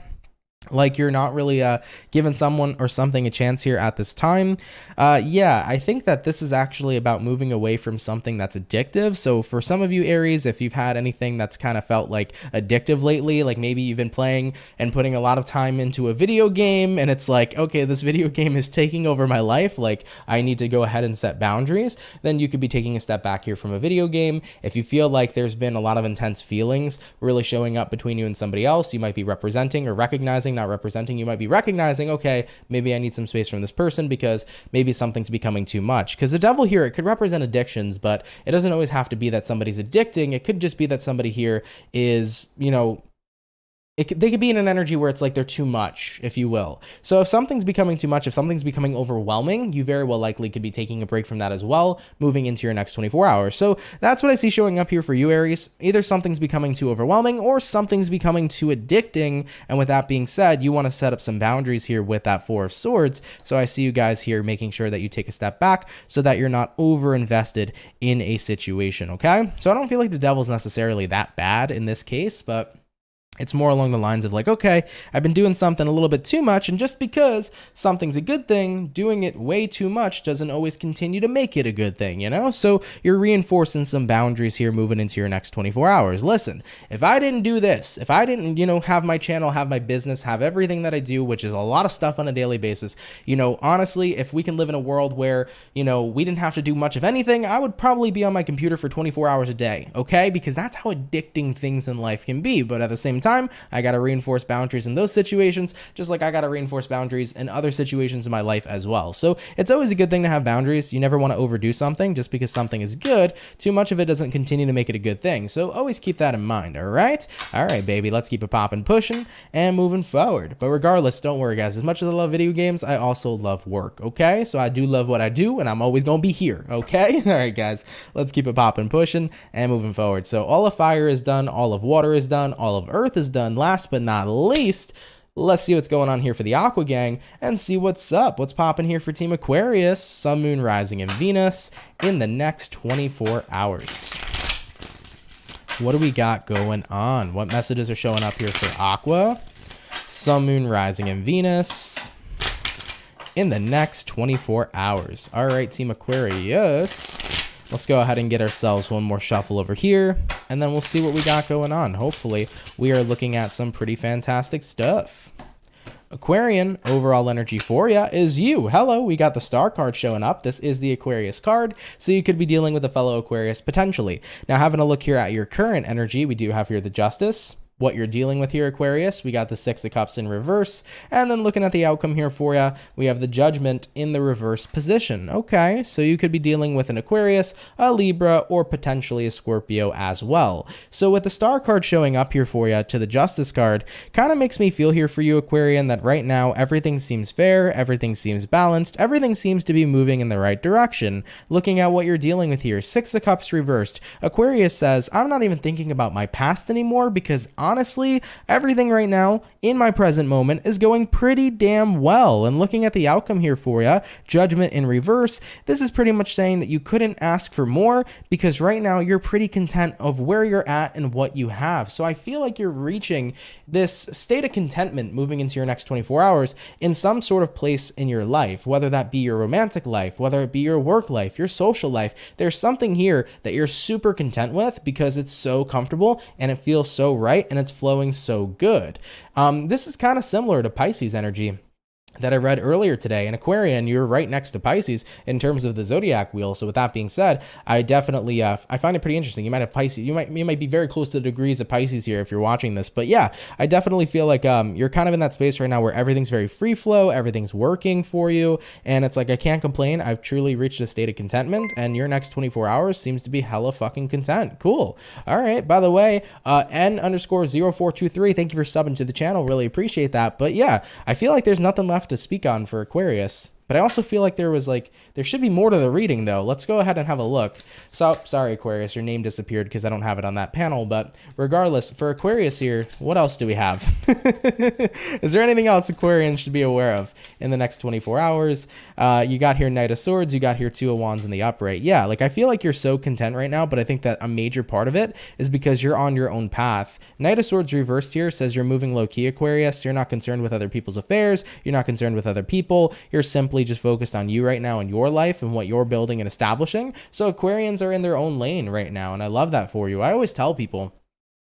like you're not really giving someone or something a chance here at this time. Yeah, I think that this is actually about moving away from something that's addictive. So for some of you Aries, if you've had anything that's kind of felt like addictive lately, like maybe you've been playing and putting a lot of time into a video game and it's like, okay, this video game is taking over my life, like I need to go ahead and set boundaries, then you could be taking a step back here from a video game. If you feel like there's been a lot of intense feelings really showing up between you and somebody else, you might be representing or recognizing, not representing, you might be recognizing, okay, maybe I need some space from this person because maybe something's becoming too much. Because the Devil here, it could represent addictions, but it doesn't always have to be that somebody's addicting. It could just be that somebody here is, you know, they could be in an energy where it's like they're too much, if you will. So if something's becoming too much, if something's becoming overwhelming, you very well likely could be taking a break from that as well, moving into your next 24 hours. So that's what I see showing up here for you, Aries. Either something's becoming too overwhelming or something's becoming too addicting. And with that being said, you want to set up some boundaries here with that Four of Swords. So I see you guys here making sure that you take a step back so that you're not over invested in a situation, okay? So I don't feel like the devil's necessarily that bad in this case, but it's more along the lines of like, okay, I've been doing something a little bit too much, and just because something's a good thing, doing it way too much doesn't always continue to make it a good thing, you know? So you're reinforcing some boundaries here moving into your next 24 hours. Listen, if I didn't do this, if I didn't, have my channel, have my business, have everything that I do, which is a lot of stuff on a daily basis, honestly, if we can live in a world where, we didn't have to do much of anything, I would probably be on my computer for 24 hours a day, okay? Because that's how addicting things in life can be. But at the same time, I got to reinforce boundaries in those situations, just like I got to reinforce boundaries in other situations in my life as well. So it's always a good thing to have boundaries. You never want to overdo something. Just because something is good, too much of it doesn't continue to make it a good thing. So always keep that in mind, all right? All right, baby, let's keep it popping, pushing, and moving forward. But regardless, don't worry, guys. As much as I love video games, I also love work, okay? So I do love what I do, and I'm always going to be here, okay? All right, guys, let's keep it popping, pushing, and moving forward. So all of fire is done, all of water is done, all of earth is done. Last but not least, let's see what's going on here for the Aqua Gang and see what's up. What's popping here for Team Aquarius, Sun, Moon, Rising, and Venus in the next 24 hours. What do we got going on? What messages are showing up here for Aqua, Sun, Moon, Rising, and Venus in the next 24 hours? All right, Team Aquarius. Let's go ahead and get ourselves one more shuffle over here, and then we'll see what we got going on. Hopefully, we are looking at some pretty fantastic stuff. Aquarian, overall energy for ya is you. Hello, we got the star card showing up. This is the Aquarius card, so you could be dealing with a fellow Aquarius potentially. Now, having a look here at your current energy, we do have here the Justice. What you're dealing with here, Aquarius, we got the Six of Cups in reverse, and then looking at the outcome here for you, we have the Judgment in the reverse position. Okay, so you could be dealing with an Aquarius, a Libra, or potentially a Scorpio as well. So with the Star card showing up here for you to the Justice card, kind of makes me feel here for you, Aquarian, that right now everything seems fair, everything seems balanced, everything seems to be moving in the right direction. Looking at what you're dealing with here, Six of Cups reversed, Aquarius says, I'm not even thinking about my past anymore because honestly, everything right now in my present moment is going pretty damn well. And looking at the outcome here for you, Judgment in reverse, this is pretty much saying that you couldn't ask for more because right now you're pretty content of where you're at and what you have. So I feel like you're reaching this state of contentment moving into your next 24 hours in some sort of place in your life, whether that be your romantic life, whether it be your work life, your social life. There's something here that you're super content with because it's so comfortable and it feels so right and it's flowing so good. This is kind of similar to Pisces energy that I read earlier today. In Aquarian, you're right next to Pisces in terms of the zodiac wheel. So with that being said, I definitely I find it pretty interesting. You might have Pisces, you might be very close to the degrees of Pisces here if you're watching this. But yeah, I definitely feel like you're kind of in that space right now where everything's very free flow, everything's working for you, and it's like I can't complain. I've truly reached a state of contentment, and your next 24 hours seems to be hella fucking content. Cool. All right. By the way, N_0423, thank you for subbing to the channel. Really appreciate that. But yeah, I feel like there's nothing left to speak on for Aquarius, but I also feel like there should be more to the reading though. Let's go ahead and have a look. So sorry, Aquarius, your name disappeared because I don't have it on that panel, but regardless, for Aquarius here, what else do we have? Is there anything else Aquarians should be aware of in the next 24 hours? You got here Knight of Swords, you got here Two of Wands in the upright. Yeah, like I feel like you're so content right now, but I think that a major part of it is because you're on your own path. Knight of Swords reversed here says you're moving low-key, Aquarius. You're not concerned with other people's affairs. You're not concerned with other people. You're simply just focused on you right now in your life and what you're building and establishing. So Aquarians are in their own lane right now, and I love that for you. I always tell people,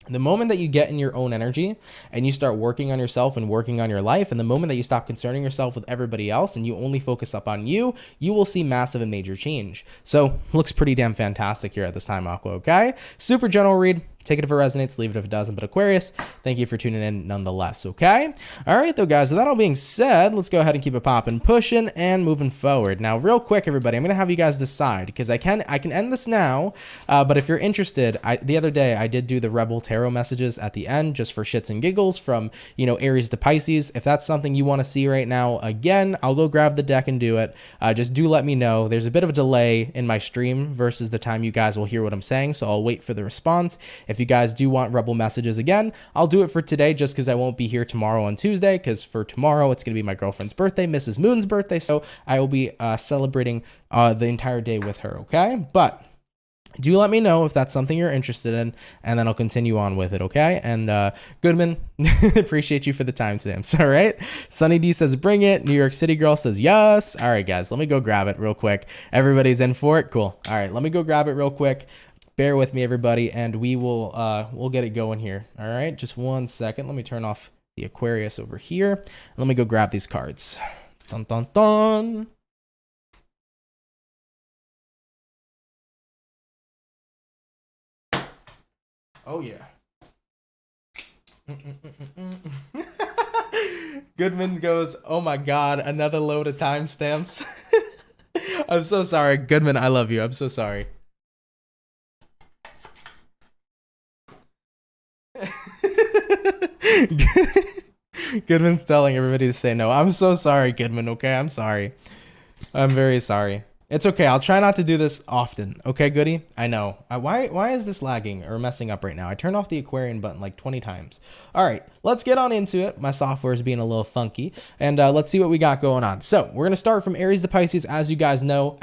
the moment that you get in your own energy and you start working on yourself and working on your life, and the moment that you stop concerning yourself with everybody else and you only focus up on you, you will see massive and major change. So looks pretty damn fantastic here at this time, Aqua, okay? Super general read. Take it if it resonates, leave it if it doesn't. But Aquarius, thank you for tuning in nonetheless, okay? All right, though, guys. With that all being said, let's go ahead and keep it popping, pushing, and moving forward. Now, real quick, everybody, I'm going to have you guys decide, because I can end this now, but if you're interested, the other day, I did do the Rebel Tarot messages at the end, just for shits and giggles, from, you know, Aries to Pisces. If that's something you want to see right now, again, I'll go grab the deck and do it. Just do let me know. There's a bit of a delay in my stream versus the time you guys will hear what I'm saying, so I'll wait for the response. If you guys do want Rebel messages again, I'll do it for today, just because I won't be here tomorrow on Tuesday, because for tomorrow it's going to be my girlfriend's birthday, Mrs. Moon's birthday, so I will be celebrating the entire day with her, okay? But do let me know if that's something you're interested in, and then I'll continue on with it, okay? And Goodman, appreciate you for the time today. I'm sorry, right? Sunny D says, bring it. New York City Girl says, yes. All right, guys, let me go grab it real quick. Everybody's in for it? Cool. All right, let me go grab it real quick. Bear with me, everybody, and we will we'll get it going here. All right, just 1 second. Let me turn off the Aquarius over here. And let me go grab these cards. Dun, dun, dun. Oh, yeah. Goodman goes, oh, my God, another load of timestamps. I'm so sorry. Goodman, I love you. I'm so sorry. Goodman's telling everybody to say no. I'm so sorry, Goodman, okay? I'm sorry. I'm very sorry. It's okay. I'll try not to do this often. Okay, Goody? I know. Why is this lagging or messing up right now? I turned off the Aquarian button like 20 times. All right, let's get on into it. My software is being a little funky, and let's see what we got going on. So we're going to start from Aries to Pisces. As you guys know,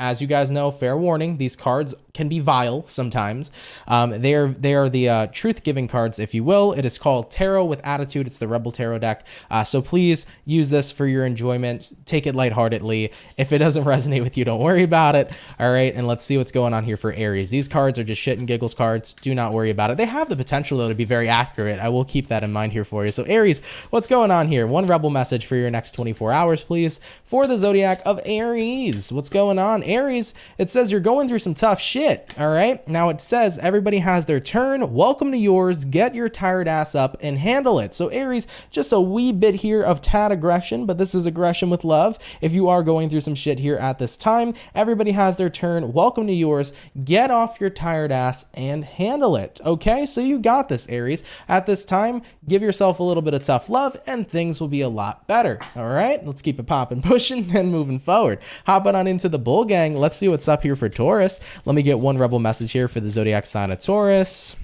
fair warning, these cards can be vile sometimes. They are the truth-giving cards, if you will. It is called Tarot with Attitude. It's the Rebel Tarot deck. So please use this for your enjoyment. Take it lightheartedly. If it doesn't resonate with you, don't worry about it. All right, and let's see what's going on here for Aries. These cards are just shit and giggles cards. Do not worry about it. They have the potential, though, to be very accurate. I will keep that in mind here for you. So Aries, what's going on here? One Rebel message for your next 24 hours, please, for the zodiac of Aries. What's going on? Aries, it says you're going through some tough shit. All right, now it says everybody has their turn. Welcome to yours. Get your tired ass up and handle it. So Aries, just a wee bit here of tad aggression, but this is aggression with love. If you are going through some shit here at this time, everybody has their turn. Welcome to yours. Get off your tired ass and handle it. Okay, so you got this, Aries. At this time, give yourself a little bit of tough love and things will be a lot better. All right, let's keep it popping, pushing, and moving forward. Hopping on into the bull gang. Let's see what's up here for Taurus. Let me get one Rebel message here for the zodiac sign of Taurus.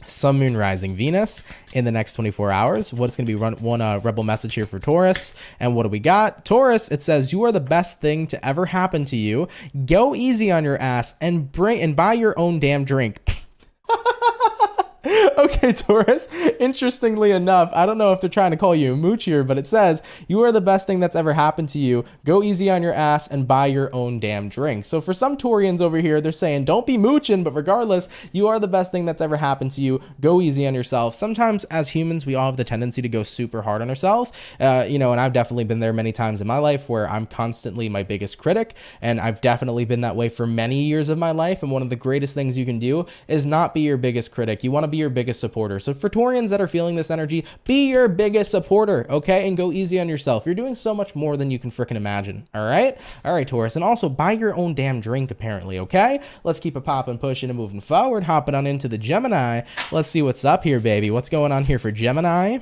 Sun, Moon, Rising, Venus in the next 24 hours. What's going to be one Rebel message here for Taurus? And what do we got? Taurus, it says you are the best thing to ever happen to you. Go easy on your ass and buy your own damn drink. Okay, Taurus, interestingly enough, I don't know if they're trying to call you a mooch here, but it says you are the best thing that's ever happened to you. Go easy on your ass and buy your own damn drink. So for some Taurians over here, they're saying don't be mooching, but regardless, you are the best thing that's ever happened to you. Go easy on yourself. Sometimes as humans, we all have the tendency to go super hard on ourselves, and I've definitely been there many times in my life where I'm constantly my biggest critic, and I've definitely been that way for many years of my life. And one of the greatest things you can do is not be your biggest critic. You want to be your biggest supporter. So for Taurians that are feeling this energy, be your biggest supporter, okay? And go easy on yourself. You're doing so much more than you can freaking imagine, all right? All right, Taurus. And also buy your own damn drink, apparently, okay? Let's keep it popping, pushing, and moving forward. Hopping on into the Gemini. Let's see what's up here, baby. What's going on here for Gemini?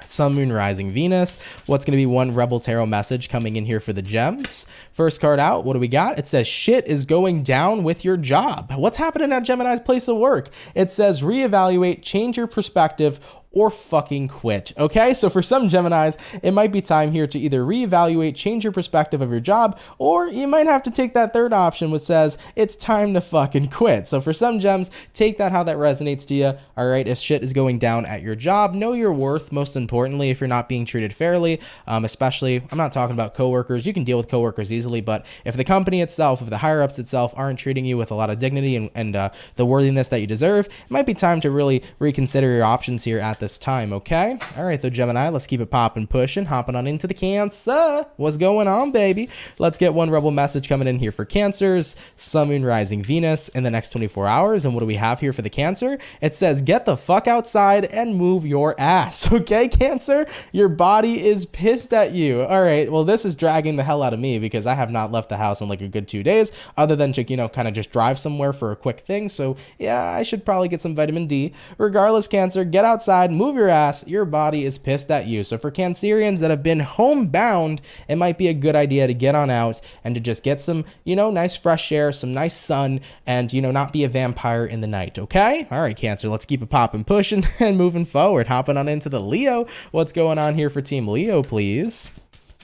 Sun, Moon, Rising, Venus. What's going to be one Rebel Tarot message coming in here for the gems? First card out, what do we got? It says shit is going down with your job. What's happening at Gemini's place of work? It says reevaluate, change your perspective, or fucking quit. Okay, so for some Geminis, it might be time here to either reevaluate, change your perspective of your job, or you might have to take that third option, which says it's time to fucking quit. So for some gems, take that how that resonates to you. All right, if shit is going down at your job, know your worth. Most importantly, if you're not being treated fairly, especially, I'm not talking about coworkers. You can deal with coworkers easily, but if the company itself, if the higher ups itself aren't treating you with a lot of dignity and the worthiness that you deserve, it might be time to really reconsider your options here at this this time, okay? All right, though, Gemini, let's keep it popping, pushing, hopping on into the Cancer. What's going on, baby? Let's get one rebel message coming in here for Cancers, Sun, Moon, Rising, Venus in the next 24 hours. And what do we have here for the Cancer? It says, get the fuck outside and move your ass, okay, Cancer? Your body is pissed at you. All right, well, this is dragging the hell out of me because I have not left the house in like a good 2 days, other than to, you know, kind of just drive somewhere for a quick thing. So yeah, I should probably get some vitamin D. Regardless, Cancer, get outside, move your ass. Your body is pissed at you. So for Cancerians that have been homebound, it might be a good idea to get on out and to just get some, you know, nice fresh air, some nice sun, and, you know, not be a vampire in the night, okay? All right, Cancer, let's keep it popping, pushing, and moving forward. Hopping on into the Leo. What's going on here for Team Leo, please?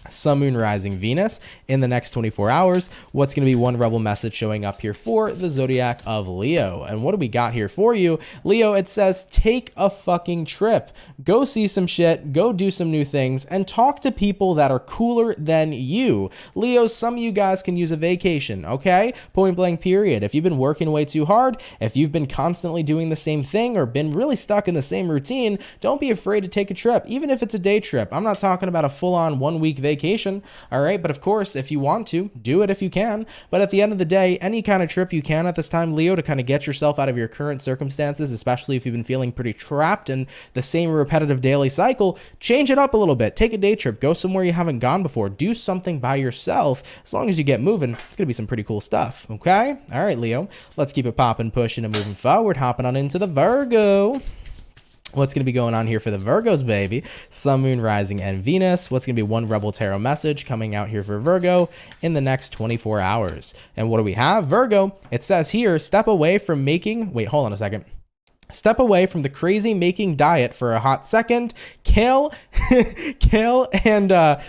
Sun, Moon, Rising, Venus in the next 24 hours. What's going to be one rebel message showing up here for the zodiac of Leo? And what do we got here for you, Leo? It says, take a fucking trip, go see some shit, go do some new things, and talk to people that are cooler than you. Leo, some of you guys can use a vacation, okay? Point blank period. If you've been working way too hard, if you've been constantly doing the same thing or been really stuck in the same routine, don't be afraid to take a trip, even if it's a day trip. I'm not talking about a full-on 1 week vacation, all right? But of course, if you want to, do it if you can. But at the end of the day, any kind of trip you can at this time, Leo, to kind of get yourself out of your current circumstances, especially if you've been feeling pretty trapped in the same repetitive daily cycle, change it up a little bit. Take a day trip, go somewhere you haven't gone before, do something by yourself. As long as you get moving, it's gonna be some pretty cool stuff, okay? All right, Leo, let's keep it popping, pushing, and moving forward, hopping on into the Virgo. What's going to be going on here for the Virgos, baby? Sun, Moon, Rising, and Venus. What's going to be one Rebel Tarot message coming out here for Virgo in the next 24 hours? And what do we have? Virgo, it says here, step away from making... Wait, hold on a second. Step away from the crazy making diet for a hot second. Kale, kale, and...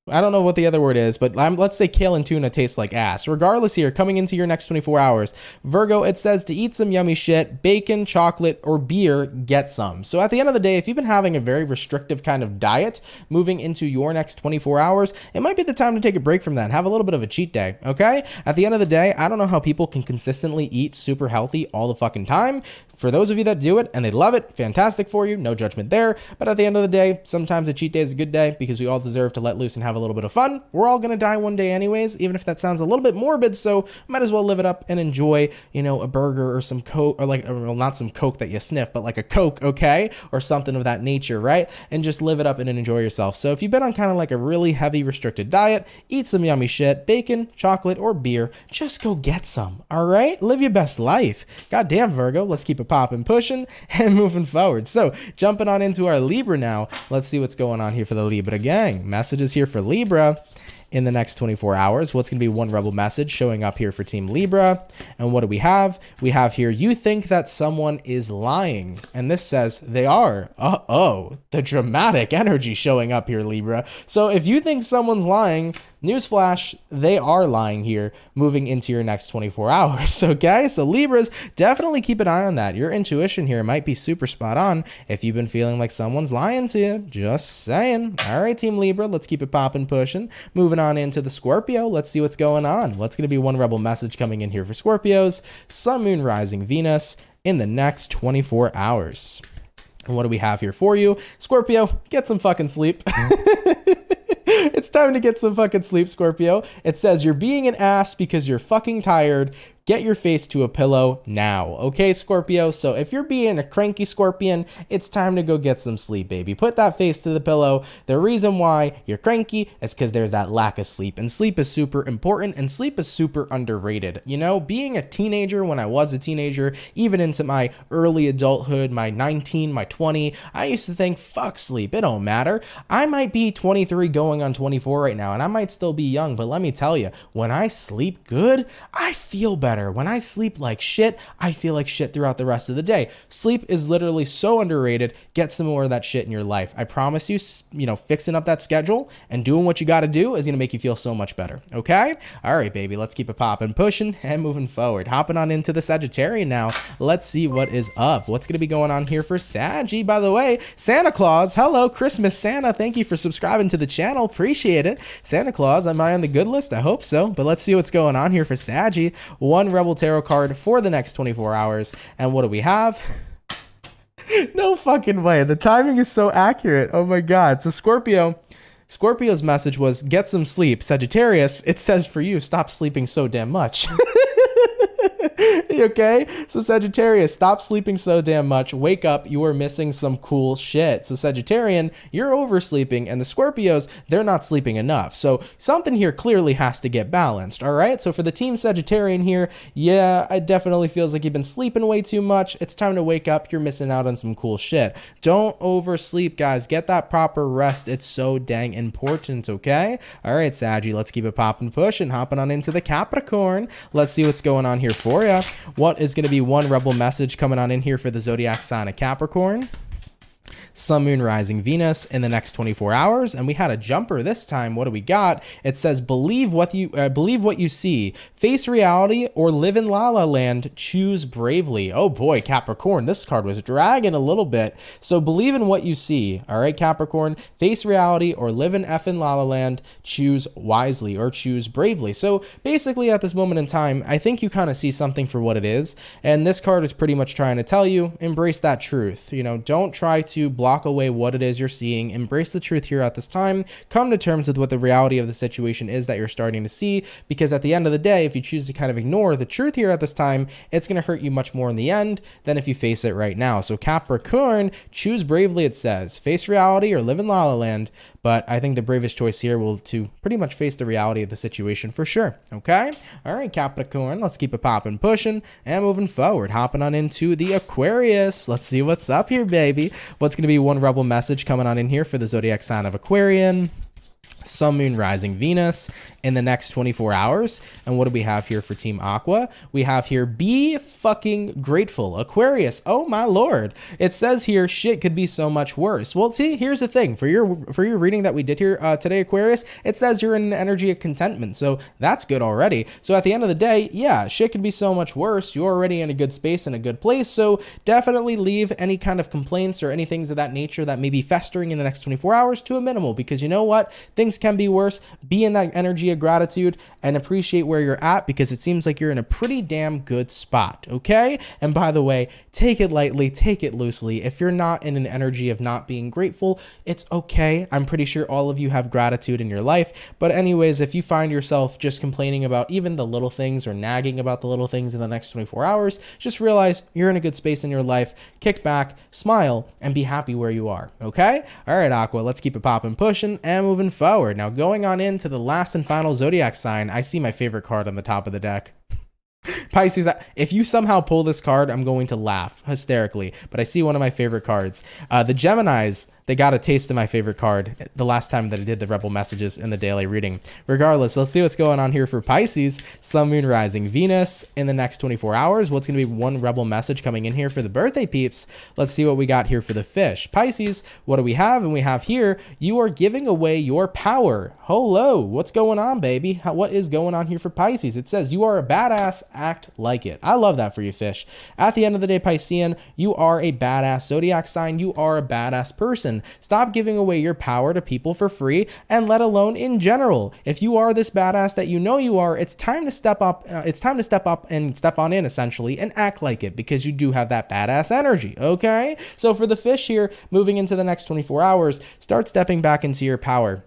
I don't know what the other word is, but let's say kale and tuna taste like ass. Regardless here, coming into your next 24 hours, Virgo, it says to eat some yummy shit, bacon, chocolate, or beer, get some. So at the end of the day, if you've been having a very restrictive kind of diet moving into your next 24 hours, it might be the time to take a break from that and have a little bit of a cheat day, okay? At the end of the day, I don't know how people can consistently eat super healthy all the fucking time. For those of you that do it and they love it, fantastic for you, no judgment there. But at the end of the day, sometimes a cheat day is a good day because we all deserve to let loose and have a little bit of fun. We're all gonna die one day anyways, even if that sounds a little bit morbid, so might as well live it up and enjoy, you know, a burger or some Coke, or like, well, not some Coke that you sniff, but like a Coke, okay? Or something of that nature, right? And just live it up and enjoy yourself. So if you've been on kind of like a really heavy restricted diet, eat some yummy shit, bacon, chocolate, or beer, just go get some, all right? Live your best life. Goddamn, Virgo, let's keep it popping, pushing, and moving forward. So jumping on into our Libra now, let's see what's going on here for the Libra gang. Messages here for Libra in the next 24 hours. What's going to be one rebel message showing up here for Team Libra? And what do we have? We have here, you think that someone is lying. And this says they are. Uh-oh, the dramatic energy showing up here, Libra. So if you think someone's lying, newsflash, they are lying here moving into your next 24 hours, okay? So Libras, definitely keep an eye on that. Your intuition here might be super spot on if you've been feeling like someone's lying to you. Just saying. All right, Team Libra, let's keep it popping, pushing. Moving on into the Scorpio, let's see what's going on. What's going to be one rebel message coming in here for Scorpios? Sun, Moon, Rising, Venus in the next 24 hours. And what do we have here for you? Scorpio, get some fucking sleep. It's time to get some fucking sleep, Scorpio. It says you're being an ass because you're fucking tired. Get your face to a pillow now, okay, Scorpio? So if you're being a cranky Scorpion, it's time to go get some sleep, baby. Put that face to the pillow. The reason why you're cranky is because there's that lack of sleep, and sleep is super important, and sleep is super underrated. You know, being a teenager, when I was a teenager, even into my early adulthood, my 19, my 20, I used to think, fuck sleep, it don't matter. I might be 23 going on 24 right now, and I might still be young, but let me tell you, when I sleep good, I feel better. When I sleep like shit, I feel like shit throughout the rest of the day. Sleep is literally so underrated. Get some more of that shit in your life. I promise you, you know, fixing up that schedule and doing what you got to do is going to make you feel so much better. Okay? All right, baby. Let's keep it popping, pushing, and moving forward. Hopping on into the Sagittarius now. Let's see what is up. What's going to be going on here for Saggy? By the way, Santa Claus. Hello, Christmas Santa. Thank you for subscribing to the channel. Appreciate it. Santa Claus, am I on the good list? I hope so. But let's see what's going on here for Saggy. One Rebel Tarot card for the next 24 hours. And what do we have? No fucking way. The timing is so accurate. Oh my God. So Scorpio's message was get some sleep. Sagittarius, it says for you, stop sleeping so damn much. Okay, so Sagittarius, stop sleeping so damn much. Wake up, you are missing some cool shit. So Sagittarian, you're oversleeping, and the Scorpios, they're not sleeping enough. So something here clearly has to get balanced. All right, so for the team Sagittarian here, yeah, it definitely feels like you've been sleeping way too much. It's time to wake up. You're missing out on some cool shit. Don't oversleep, guys. Get that proper rest. It's so dang important. Okay, all right, Saggy, let's keep it popping, pushing, hopping on into the Capricorn. Let's see what's going on here for you. What is going to be one rebel message coming on in here for the zodiac sign of Capricorn? Sun, Moon, Rising, Venus in the next 24 hours. And we had a jumper this time. What do we got? It says, believe what you see, face reality, or live in La La Land, choose bravely. Oh boy, Capricorn, this card was dragging a little bit. So believe in what you see. All right, Capricorn, face reality or live in effing La La Land, choose wisely or choose bravely. So basically at this moment in time, I think you kind of see something for what it is. And this card is pretty much trying to tell you, embrace that truth. You know, don't try to block away what it is you're seeing. Embrace the truth here at this time. Come to terms with what the reality of the situation is that you're starting to see, because at the end of the day, if you choose to kind of ignore the truth here at this time, it's going to hurt you much more in the end than if you face it right now. So Capricorn, choose bravely, it says. Face reality or live in La La Land. But I think the bravest choice here will to pretty much face the reality of the situation for sure. Okay? All right, Capricorn, let's keep it popping, pushing, and moving forward. Hopping on into the Aquarius. Let's see what's up here, baby. What's going to be one rebel message coming on in here for the zodiac sign of Aquarian? Sun, Moon, Rising, Venus in the next 24 hours. And what do we have here for Team Aqua? We have here, be fucking grateful. Aquarius, oh my lord. It says here, shit could be so much worse. Well, see, here's the thing. For your reading that we did here today, Aquarius, it says you're in an energy of contentment. So that's good already. So at the end of the day, yeah, shit could be so much worse. You're already in a good space and a good place. So definitely leave any kind of complaints or any things of that nature that may be festering in the next 24 hours to a minimal, because you know what? Things can be worse. Be in that energy of gratitude and appreciate where you're at, because it seems like you're in a pretty damn good spot. Okay. And by the way, take it lightly, take it loosely. If you're not in an energy of not being grateful, it's okay. I'm pretty sure all of you have gratitude in your life. But anyways, if you find yourself just complaining about even the little things or nagging about the little things in the next 24 hours, just realize you're in a good space in your life. Kick back, smile, and be happy where you are. Okay. All right, Aqua, let's keep it popping, pushing, and moving forward. Now, going on into the last and final zodiac sign, I see my favorite card on the top of the deck. Pisces, if you somehow pull this card, I'm going to laugh hysterically, but I see one of my favorite cards. The Geminis, they got a taste of my favorite card the last time that I did the rebel messages in the daily reading. Regardless, let's see what's going on here for Pisces. Sun, Moon, Rising, Venus in the next 24 hours. What's going to be one rebel message coming in here for the birthday peeps? Let's see what we got here for the fish. Pisces, what do we have? And we have here, you are giving away your power. Hello, what's going on, baby? What is going on here for Pisces? It says you are a badass, act like it. I love that for you, fish. At the end of the day, Piscean, you are a badass zodiac sign. You are a badass person. Stop giving away your power to people for free, and let alone in general. If you are this badass that you know you are, it's time to step up. It's time to step up and step on in, essentially, and act like it, because you do have that badass energy. Okay. So for the fish here, moving into the next 24 hours, start stepping back into your power.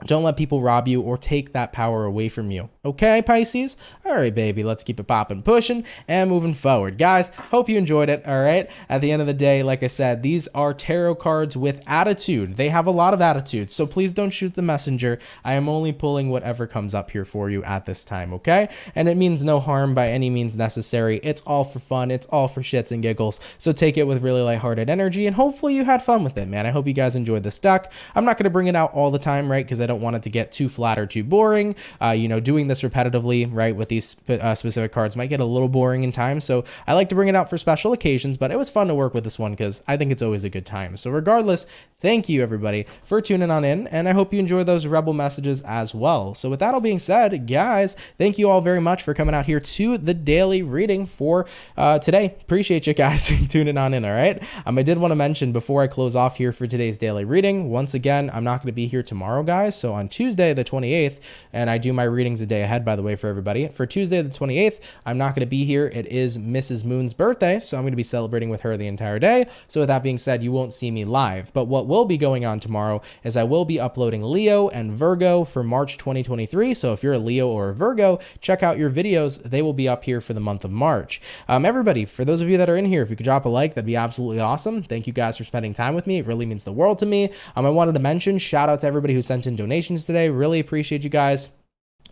Don't let people rob you or take that power away from you. Okay, Pisces? All right, baby, let's keep it popping, pushing, and moving forward. Guys, hope you enjoyed it, all right? At the end of the day, like I said, these are tarot cards with attitude. They have a lot of attitude, so please don't shoot the messenger. I am only pulling whatever comes up here for you at this time, okay? And it means no harm by any means necessary. It's all for fun. It's all for shits and giggles, so take it with really lighthearted energy, and hopefully you had fun with it, man. I hope you guys enjoyed this deck. I'm not going to bring it out all the time, right, because I don't want it to get too flat or too boring. You know, doing this repetitively, right, with these specific cards might get a little boring in time. So I like to bring it out for special occasions, but it was fun to work with this one because I think it's always a good time. So regardless, thank you everybody for tuning on in, and I hope you enjoy those rebel messages as well. So with that all being said, guys, thank you all very much for coming out here to the daily reading for today. Appreciate you guys tuning on in, all right? I did want to mention before I close off here for today's daily reading, once again, I'm not going to be here tomorrow, guys. So on Tuesday, the 28th, and I do my readings a day ahead, by the way, for everybody. For Tuesday, the 28th, I'm not going to be here. It is Mrs. Moon's birthday, so I'm going to be celebrating with her the entire day. So with that being said, you won't see me live. But what will be going on tomorrow is I will be uploading Leo and Virgo for March 2023. So if you're a Leo or a Virgo, check out your videos. They will be up here for the month of March. Everybody, for those of you that are in here, if you could drop a like, that'd be absolutely awesome. Thank you guys for spending time with me. It really means the world to me. I wanted to mention, shout out to everybody who sent in donations today. Really appreciate you guys.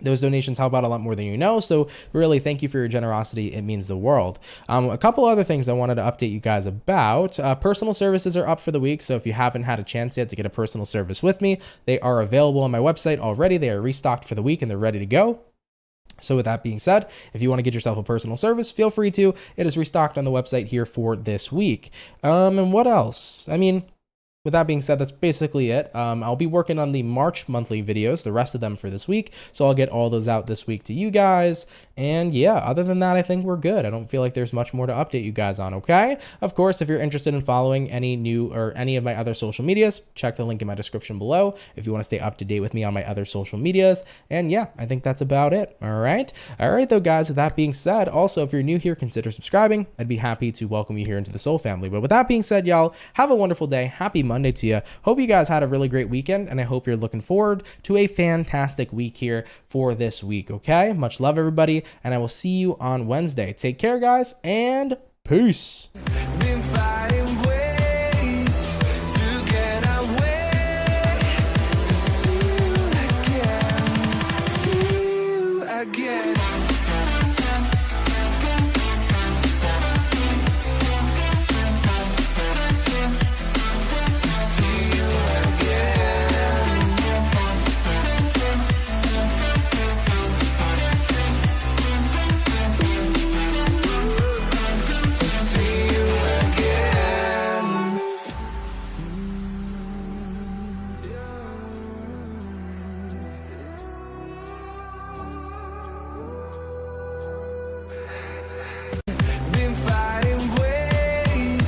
Those donations help out a lot more than you know. So really, thank you for your generosity. It means the world. A couple other things I wanted to update you guys about. Personal services are up for the week. So if you haven't had a chance yet to get a personal service with me, they are available on my website already. They are restocked for the week and they're ready to go. So with that being said, if you want to get yourself a personal service, feel free to. It is restocked on the website here for this week. And what else? With that being said, that's basically it. I'll be working on the March monthly videos, the rest of them for this week. So I'll get all those out this week to you guys. And yeah, other than that, I think we're good. I don't feel like there's much more to update you guys on, okay? Of course, if you're interested in following any new or any of my other social medias, check the link in my description below if you want to stay up to date with me on my other social medias. And yeah, I think that's about it, all right? All right, though, guys, with that being said, also, if you're new here, consider subscribing. I'd be happy to welcome you here into the Soul family. But with that being said, y'all, have a wonderful day. Happy Monday to you. Hope you guys had a really great weekend, and I hope you're looking forward to a fantastic week here for this week, okay? Much love, everybody, and I will see you on Wednesday. Take care, guys, and peace.